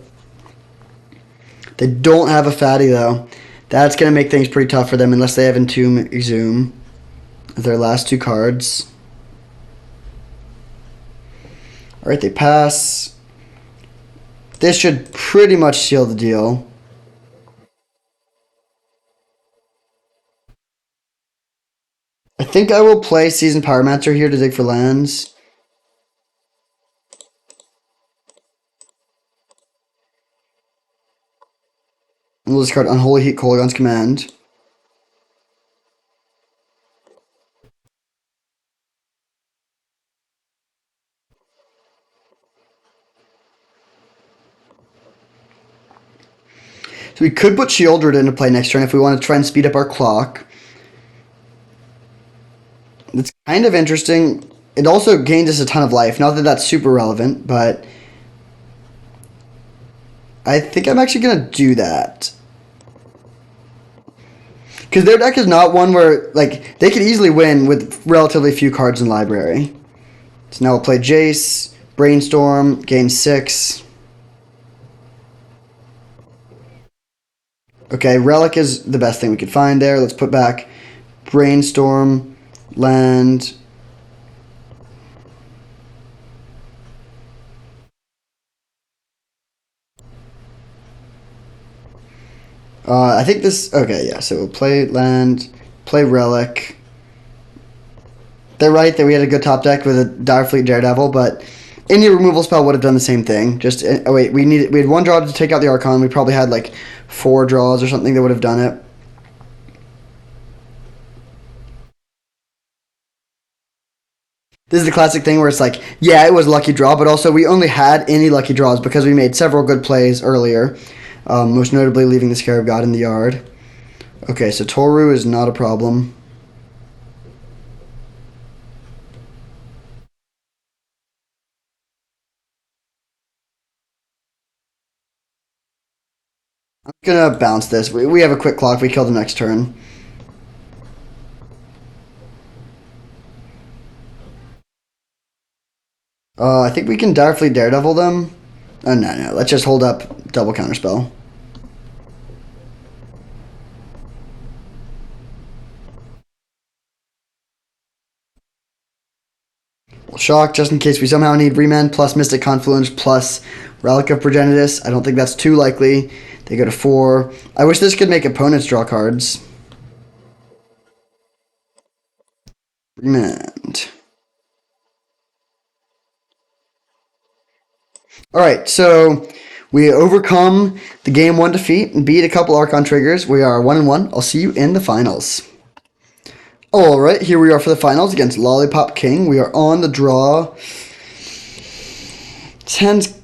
They don't have a fatty though. That's going to make things pretty tough for them unless they have Entomb, Exhume. Their last two cards. Alright, they pass. This should pretty much seal the deal. I think I will play Seasoned Pyromancer here to dig for lands. And we'll discard Unholy Heat Kolaghan's Command. So we could put Shieldred into play next turn if we want to try and speed up our clock. It's kind of interesting. It also gains us a ton of life. Not that that's super relevant, but I think I'm actually going to do that. Because their deck is not one where, like, they could easily win with relatively few cards in library. So now we'll play Jace, Brainstorm, gain 6. Okay, Relic is the best thing we could find there. Let's put back Brainstorm, land. I think this... Okay, yeah, so we'll play land, play Relic. They're right that we had a good top deck with a Direfleet Daredevil, but any removal spell would have done the same thing. Just... Oh, wait, we had one draw to take out the Archon. We probably had, like, 4 draws or something that would have done it. This is the classic thing where it's like, yeah, it was a lucky draw, but also we only had any lucky draws because we made several good plays earlier, most notably leaving the Scarab God in the yard. Okay, so Toru is not a problem. I'm gonna bounce this. We have a quick clock. We kill the next turn. I think we can Direfleet Daredevil them. Oh, no. Let's just hold up double counterspell. We'll shock just in case we somehow need Remand plus Mystic Confluence plus Relic of Progenitus. I don't think that's too likely. They go to 4. I wish this could make opponents draw cards. Remand. Alright, so we overcome the game 1 defeat and beat a couple Archon triggers. We are 1-1. I'll see you in the finals. Alright, here we are for the finals against Lollipop King. We are on the draw. 10's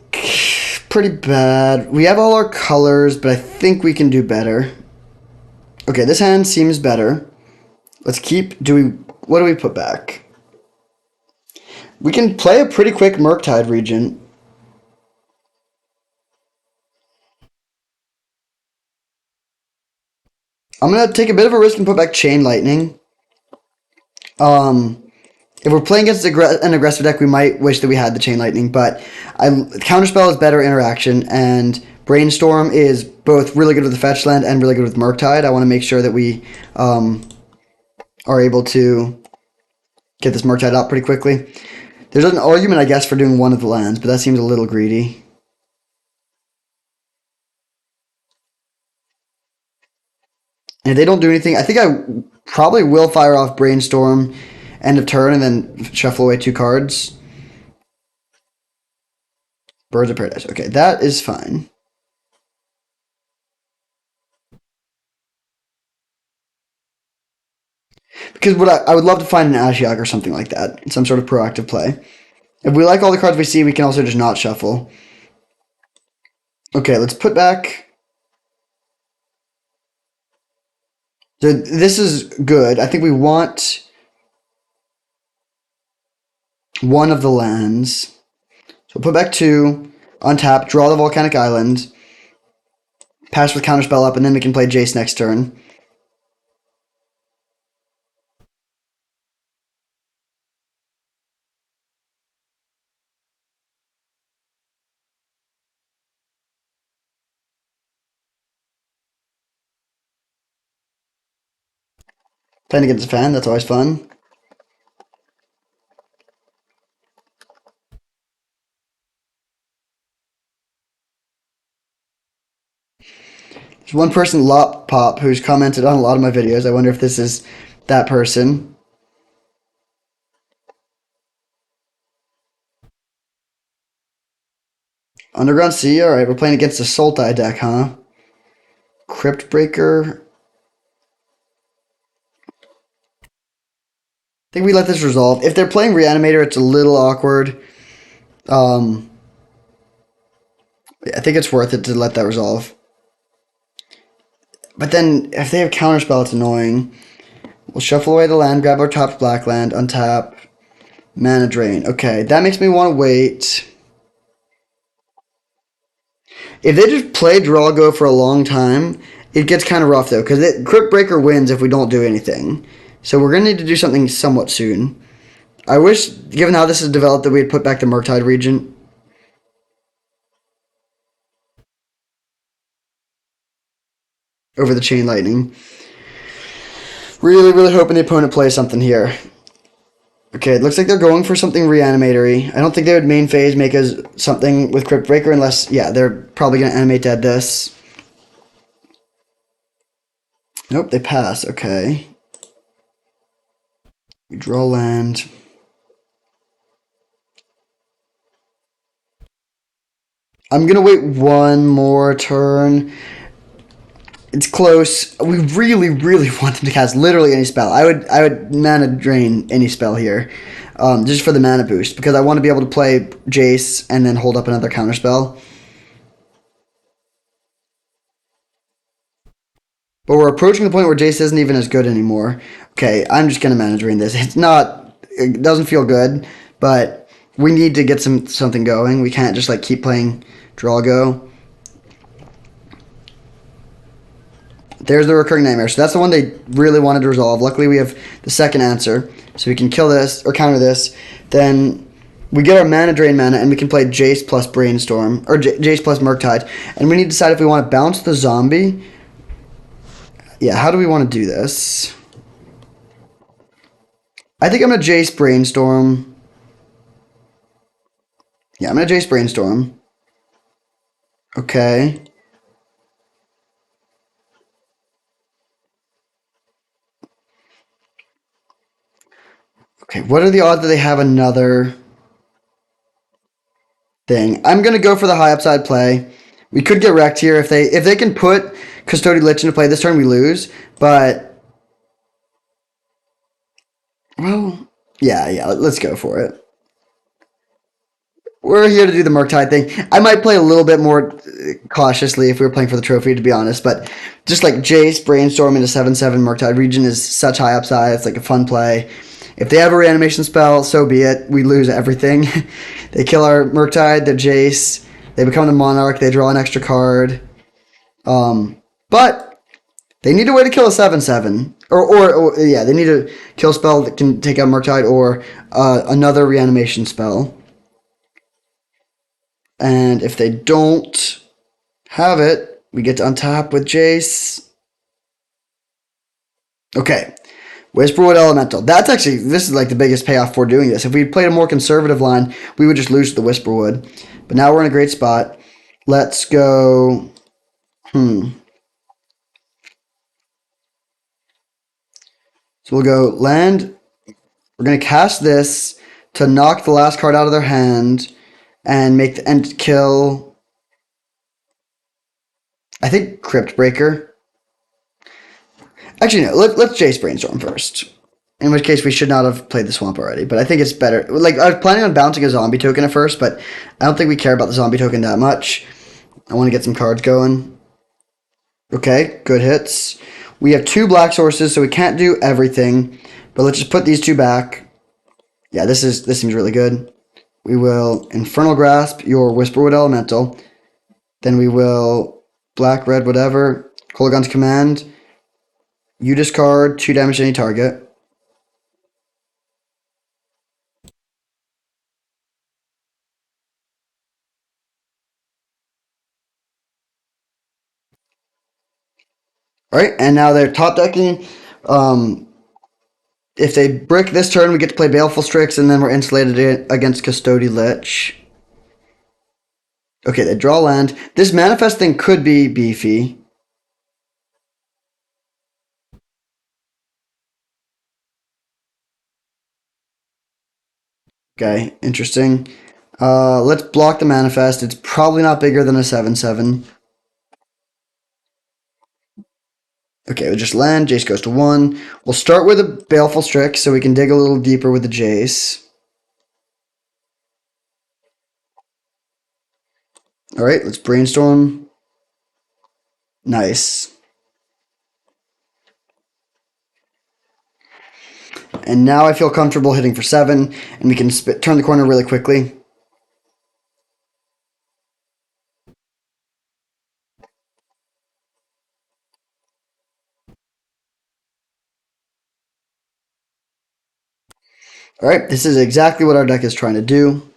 pretty bad. We have all our colors, but I think we can do better. Okay, this hand seems better. Let's keep... What do we put back? We can play a pretty quick Murktide Regent. I'm going to take a bit of a risk and put back Chain Lightning. If we're playing against an aggressive deck, we might wish that we had the Chain Lightning, but Counterspell is better interaction, and Brainstorm is both really good with the fetch land and really good with Murktide. I want to make sure that we are able to get this Murktide out pretty quickly. There's an argument, I guess, for doing one of the lands, but that seems a little greedy. And if they don't do anything, I think I probably will fire off Brainstorm end of turn and then shuffle away 2 cards. Birds of Paradise. Okay, that is fine. Because what I would love to find an Ashiok or something like that. Some sort of proactive play. If we like all the cards we see, we can also just not shuffle. Okay, let's put back. So this is good. I think we want one of the lands. So we'll put back 2, untap, draw the Volcanic Island, pass with Counterspell up, and then we can play Jace next turn. Playing against a fan, that's always fun. There's one person, Lop Pop, who's commented on a lot of my videos. I wonder if this is that person. Underground Sea, alright, we're playing against a Sultai deck, huh? Crypt Breaker. I think we let this resolve. If they're playing Reanimator, it's a little awkward. I think it's worth it to let that resolve. But then, if they have Counterspell, it's annoying. We'll shuffle away the land, grab our top black land, untap, mana drain. Okay, that makes me want to wait. If they just play draw go for a long time, it gets kind of rough though, because Crypt Breaker wins if we don't do anything. So we're going to need to do something somewhat soon. I wish, given how this has developed, that we had put back the Murktide Regent. Over the Chain Lightning. Really, really hoping the opponent plays something here. Okay, it looks like they're going for something Reanimatory. I don't think they would main phase make us something with Crypt Breaker unless, yeah, they're probably going to animate dead this. Nope, they pass. Okay. We draw land. I'm going to wait one more turn. It's close. We really, really want them to cast literally any spell. I would mana drain any spell here, just for the mana boost, because I want to be able to play Jace and then hold up another counter spell. But we're approaching the point where Jace isn't even as good anymore. Okay, I'm just gonna mana drain this. It doesn't feel good, but we need to get something going. We can't just like keep playing draw go. There's the Recurring Nightmare. So that's the one they really wanted to resolve. Luckily, we have the second answer. So we can kill this, or counter this. Then we get our mana drain mana, and we can play Jace plus Brainstorm, or Jace plus Murktide. And we need to decide if we want to bounce the zombie. Yeah, how do we want to do this? I think I'm going to Jace Brainstorm. Yeah, I'm going to Jace Brainstorm. Okay. Okay, what are the odds that they have another thing? I'm gonna go for the high upside play. We could get wrecked here if they can put Custodian Lich into play this turn, we lose. But well, yeah, let's go for it. We're here to do the Murktide thing. I might play a little bit more cautiously if we were playing for the trophy, to be honest. But just like Jace, Brainstorm into 7/7 Murktide region is such high upside. It's like a fun play. If they have a reanimation spell, so be it. We lose everything. They kill our Murktide, their Jace. They become the Monarch. They draw an extra card. But they need a way to kill a 7/7. Or yeah, they need a kill spell that can take out Murktide or another reanimation spell. And if they don't have it, we get to untap with Jace. Okay. Whisperwood Elemental. That's actually, this is like the biggest payoff for doing this. If we played a more conservative line, we would just lose the Whisperwood. But now we're in a great spot. Let's go. So we'll go land. We're going to cast this to knock the last card out of their hand and make the end kill. I think Crypt Breaker. Actually, no. Let's Jace Brainstorm first. In which case, we should not have played the Swamp already. But I think it's better. Like, I was planning on bouncing a zombie token at first, but I don't think we care about the zombie token that much. I want to get some cards going. Okay, good hits. We have 2 black sources, so we can't do everything. But let's just put these 2 back. Yeah, this seems really good. We will Infernal Grasp your Whisperwood Elemental. Then we will black, red, whatever. Kolaghan's Command. You discard 2 damage to any target. Alright, and now they're top decking. If they brick this turn, we get to play Baleful Strix, and then we're insulated against Custody Lich. Okay, they draw land. This manifest thing could be beefy. Okay, interesting. Let's block the manifest. It's probably not bigger than a 7/7. Okay, we'll just land. Jace goes to 1. We'll start with a Baleful Strix so we can dig a little deeper with the Jace. Alright, let's Brainstorm. Nice. And now I feel comfortable hitting for 7, and we can turn the corner really quickly. Alright, this is exactly what our deck is trying to do.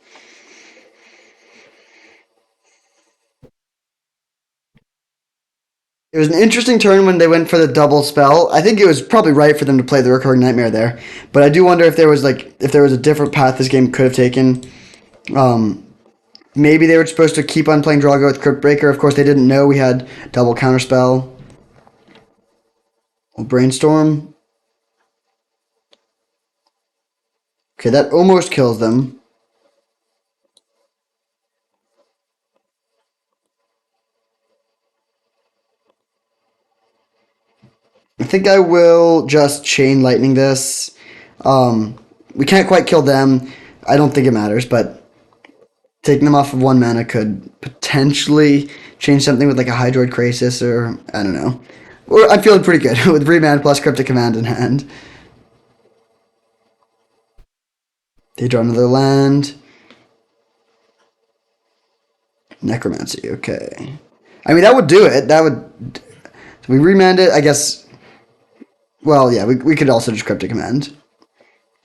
It was an interesting turn when they went for the double spell. I think it was probably right for them to play the Recurring Nightmare there. But I do wonder if there was a different path this game could have taken. Maybe they were supposed to keep on playing Drago with Crypt Breaker. Of course, they didn't know we had double counterspell. We'll Brainstorm. Okay, that almost kills them. I think I will just Chain Lightning this. We can't quite kill them. I don't think it matters, but taking them off of 1 mana could potentially change something with like a Hydroid Krasis or I don't know. Or I'm feeling pretty good with 3 mana plus Cryptic Command in hand. They draw another land. Necromancy, okay. I mean, that would do it. That would... So we remand it, I guess... Well, yeah, we could also just Cryptic Command.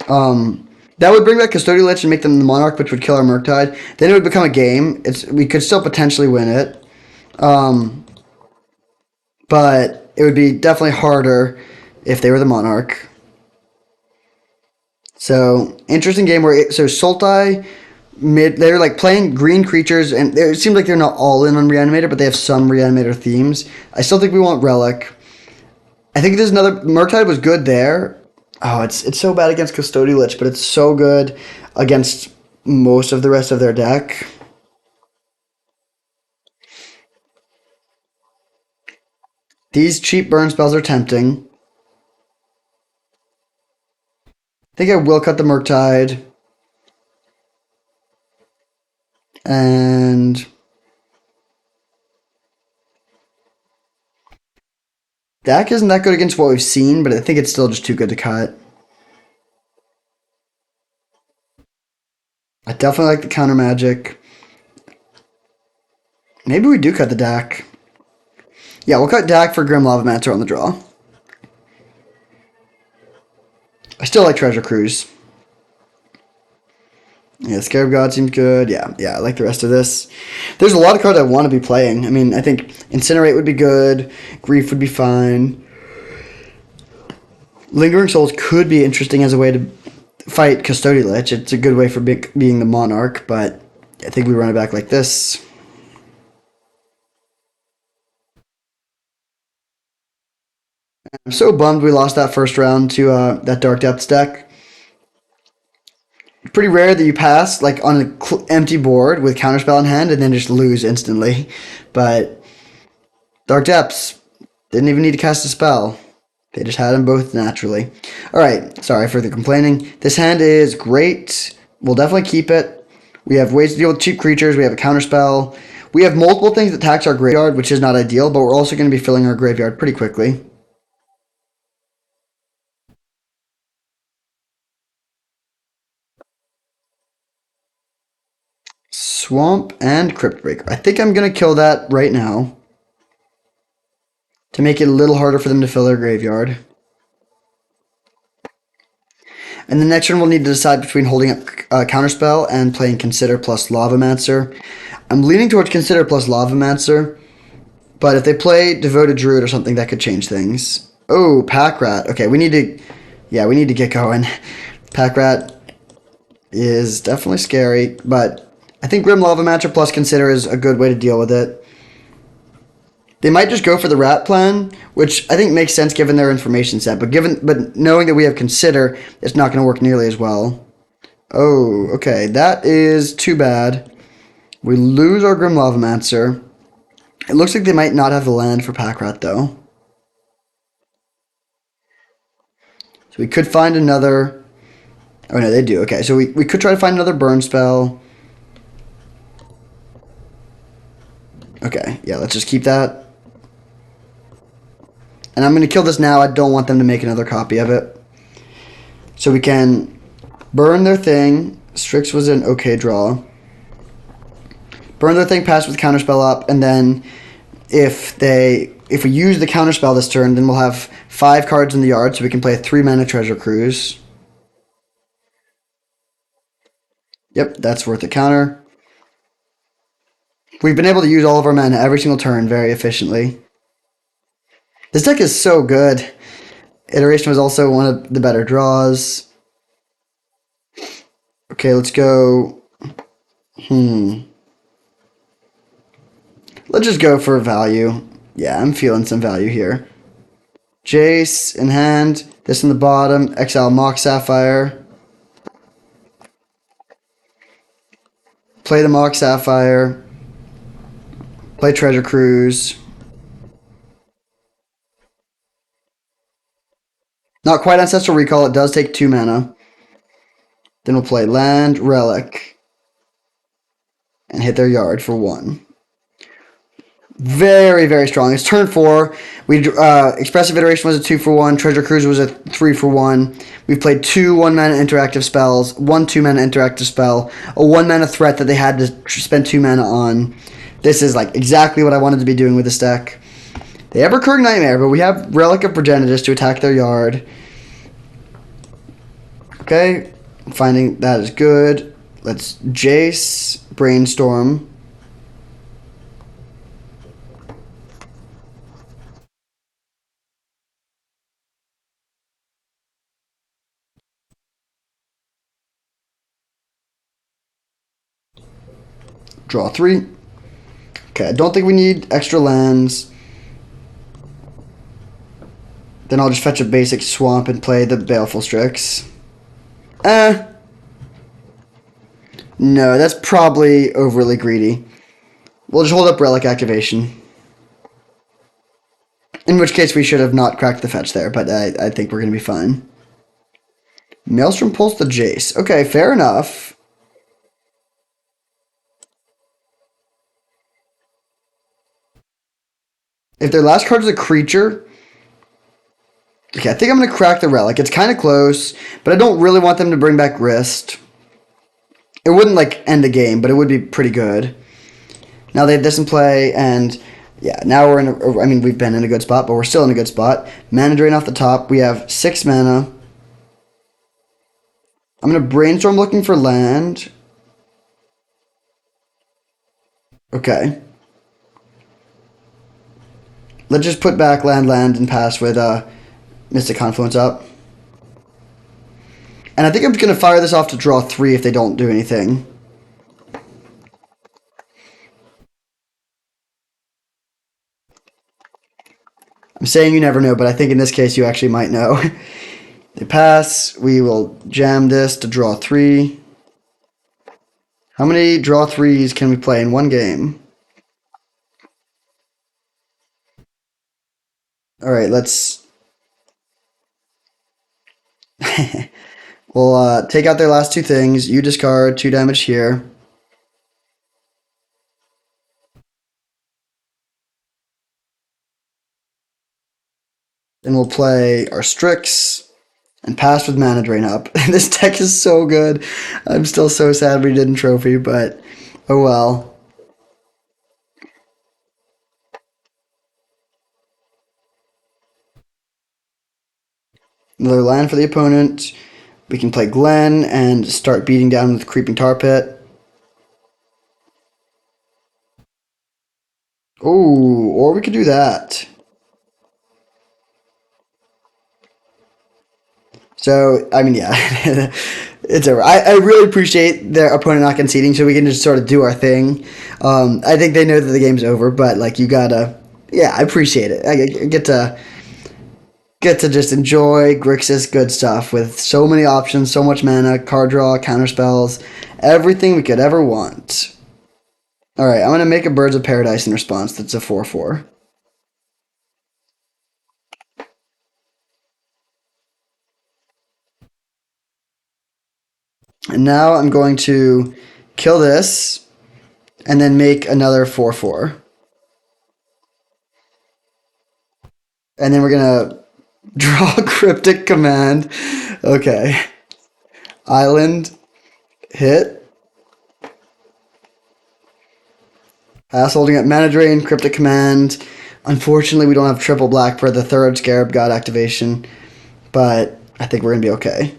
That would bring back Custodial Lich and make them the Monarch, which would kill our Murktide. Then it would become a game. We could still potentially win it. But it would be definitely harder if they were the Monarch. So, interesting game where... So, Sultai... They're like playing green creatures, and it seems like they're not all in on Reanimator, but they have some Reanimator themes. I still think we want Relic. I think there's another... Murktide was good there. Oh, it's so bad against Custodial Lich, but it's so good against most of the rest of their deck. These cheap burn spells are tempting. I think I will cut the Murktide. And... Dak isn't that good against what we've seen, but I think it's still just too good to cut. I definitely like the counter magic. Maybe we do cut the Dak. Yeah, we'll cut Dak for Grim Lavamancer on the draw. I still like Treasure Cruise. Yeah, Scarab God seems good. Yeah, I like the rest of this. There's a lot of cards I want to be playing. I mean, I think Incinerate would be good. Grief would be fine. Lingering Souls could be interesting as a way to fight Custodial Lich. It's a good way for being the Monarch, but I think we run it back like this. I'm so bummed we lost that first round to that Dark Depths deck. Pretty rare that you pass like on an empty board with Counterspell in hand and then just lose instantly. But Dark Depths didn't even need to cast a spell. They just had them both naturally. Alright, sorry for the complaining. This hand is great. We'll definitely keep it. We have ways to deal with cheap creatures. We have a counterspell. We have multiple things that tax our graveyard, which is not ideal, but we're also going to be filling our graveyard pretty quickly. Swamp and Crypt Breaker. I think I'm going to kill that right now to make it a little harder for them to fill their graveyard. And the next turn we'll need to decide between holding up Counterspell and playing Consider plus Lavamancer. I'm leaning towards Consider plus Lavamancer, but if they play Devoted Druid or something, that could change things. Oh, Pack Rat. Okay, we need to get going. Pack Rat is definitely scary, but I think Grim Lavamancer plus Consider is a good way to deal with it. They might just go for the rat plan, which I think makes sense given their information set. But knowing that we have Consider, it's not going to work nearly as well. Oh, okay, that is too bad. We lose our Grim Lavamancer. It looks like they might not have the land for Pack Rat though. So we could find another. Oh no, they do. Okay, so we could try to find another burn spell. Okay, yeah, let's just keep that. And I'm going to kill this now. I don't want them to make another copy of it. So we can burn their thing. Strix was an okay draw. Burn their thing, pass with Counterspell up, and then if we use the Counterspell this turn, then we'll have 5 cards in the yard, so we can play a 3-mana Treasure Cruise. Yep, that's worth a counter. We've been able to use all of our mana every single turn very efficiently. This deck is so good. Iteration was also one of the better draws. Okay, let's go. Let's just go for value. Yeah, I'm feeling some value here. Jace in hand. This in the bottom. Exile Mock Sapphire. Play the Mock Sapphire. Play Treasure Cruise. Not quite Ancestral Recall. It does take 2 mana. Then we'll play Land, Relic, and hit their yard for 1. Very, very strong. It's turn 4. Expressive Iteration was a 2-for-1. Treasure Cruise was a 3-for-1. We've played 2 1-mana interactive spells, 1 2-mana interactive spell, a 1-mana threat that they had to spend 2 mana on. This is like exactly what I wanted to be doing with this deck. They have Recurring Nightmare, but we have Relic of Progenitus to attack their yard. Okay, finding that is good. Let's Jace, Brainstorm. Draw 3. Okay, I don't think we need extra lands. Then I'll just fetch a basic swamp and play the Baleful Strix. No, that's probably overly greedy. We'll just hold up Relic Activation. In which case we should have not cracked the fetch there, but I think we're going to be fine. Maelstrom pulls the Jace. Okay, fair enough. If their last card is a creature... Okay, I think I'm going to crack the Relic. It's kind of close, but I don't really want them to bring back Wrist. It wouldn't, like, end the game, but it would be pretty good. Now they have this in play, and, yeah, now we're in a... I mean, we've been in a good spot, but we're still in a good spot. Mana Drain off the top. We have 6 mana. I'm gonna brainstorm looking for land. Okay. Let's just put back land, land, and pass with Mystic Confluence up. And I think I'm gonna fire this off to draw 3 if they don't do anything. I'm saying you never know, but I think in this case you actually might know. They pass. We will jam this to draw 3. How many draw 3s can we play in one game? All right, let's. We'll take out their last 2 things. You discard 2 damage here. Then we'll play our Strix and pass with mana drain up. This deck is so good. I'm still so sad we didn't trophy, but oh well. Another land for the opponent. We can play Glen and start beating down with Creeping Tar Pit. Oh, or we could do that. So, I mean, yeah, it's over. I really appreciate their opponent not conceding so we can just sort of do our thing. I think they know that the game's over, but, like, you gotta, yeah, I appreciate it. I get to just enjoy Grixis good stuff with so many options, so much mana, card draw, counter spells, everything we could ever want. All right, I'm going to make a Birds of Paradise in response. That's a 4/4. And now I'm going to kill this and then make another 4/4. And then we're going to draw Cryptic Command. Okay. Island, hit. Pass holding up Mana Drain, Cryptic Command. Unfortunately, we don't have triple black for the third Scarab God activation, but I think we're going to be okay.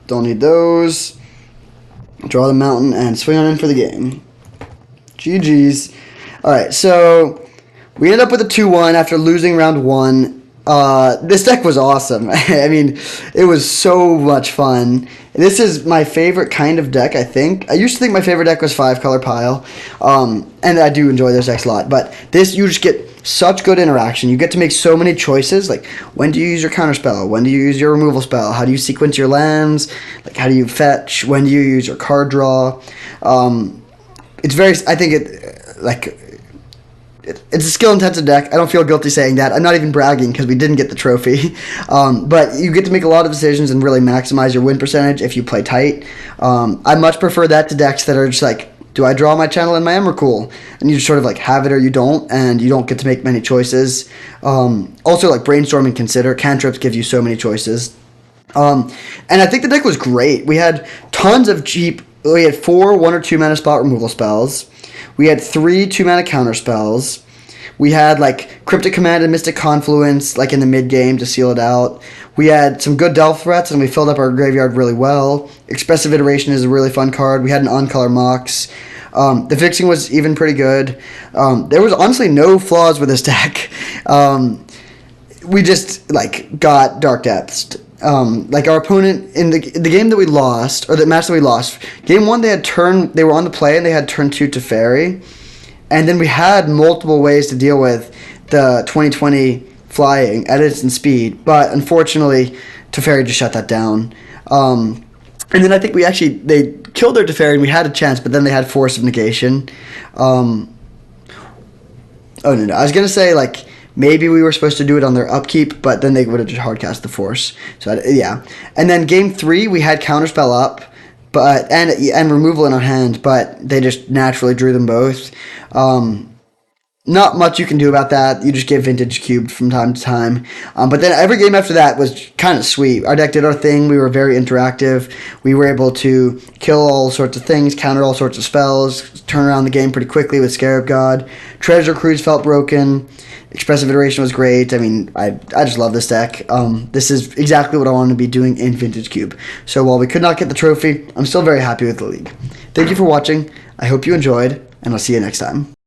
Don't need those. Draw the mountain and swing on in for the game. GG's. Alright, so we end up with a 2-1 after losing round 1. This deck was awesome. I mean, it was so much fun. This is my favorite kind of deck, I think. I used to think my favorite deck was 5-color pile, and I do enjoy those decks a lot. But this, you just get such good interaction. You get to make so many choices. Like, when do you use your counter spell? When do you use your removal spell? How do you sequence your lands? Like, how do you fetch? When do you use your card draw? It's very, I think it's a skill-intensive deck. I don't feel guilty saying that. I'm not even bragging because we didn't get the trophy. But you get to make a lot of decisions and really maximize your win percentage if you play tight. I much prefer that to decks that are just like, do I draw my channel and my Emrakul? And you just sort of like have it or you don't, and you don't get to make many choices. Also, like brainstorm and consider. Cantrips give you so many choices. And I think the deck was great. We had tons of cheap. We had 4 1 or 2 mana spot removal spells. We had 3 2-mana counter spells. We had like Cryptic Command and Mystic Confluence like in the mid game to seal it out. We had some good Delve threats and we filled up our graveyard really well. Expressive Iteration is a really fun card. We had an on-color Mox. The fixing was even pretty good. There was honestly no flaws with this deck. We just like got Dark Depths. Like our opponent in the game that we lost, or the match that we lost, game 1 they were on the play and they had turn 2 Teferi, and then we had multiple ways to deal with the 2020 flying at instant speed, but unfortunately Teferi just shut that down. And then I think they killed their Teferi and we had a chance, but then they had Force of Negation. Oh no, I was gonna say like, maybe we were supposed to do it on their upkeep, but then they would have just hardcast the Force. So yeah. And then game 3, we had Counterspell up, but and removal in our hand, but they just naturally drew them both. not much you can do about that. You just get vintage cubed from time to time. But then every game after that was kind of sweet. Our deck did our thing. We were very interactive. We were able to kill all sorts of things, counter all sorts of spells, turn around the game pretty quickly with Scarab God. Treasure Cruise felt broken. Expressive Iteration was great. I mean, I just love this deck. This is exactly what I want to be doing in Vintage Cube. So while we could not get the trophy, I'm still very happy with the league. Thank you for watching. I hope you enjoyed, and I'll see you next time.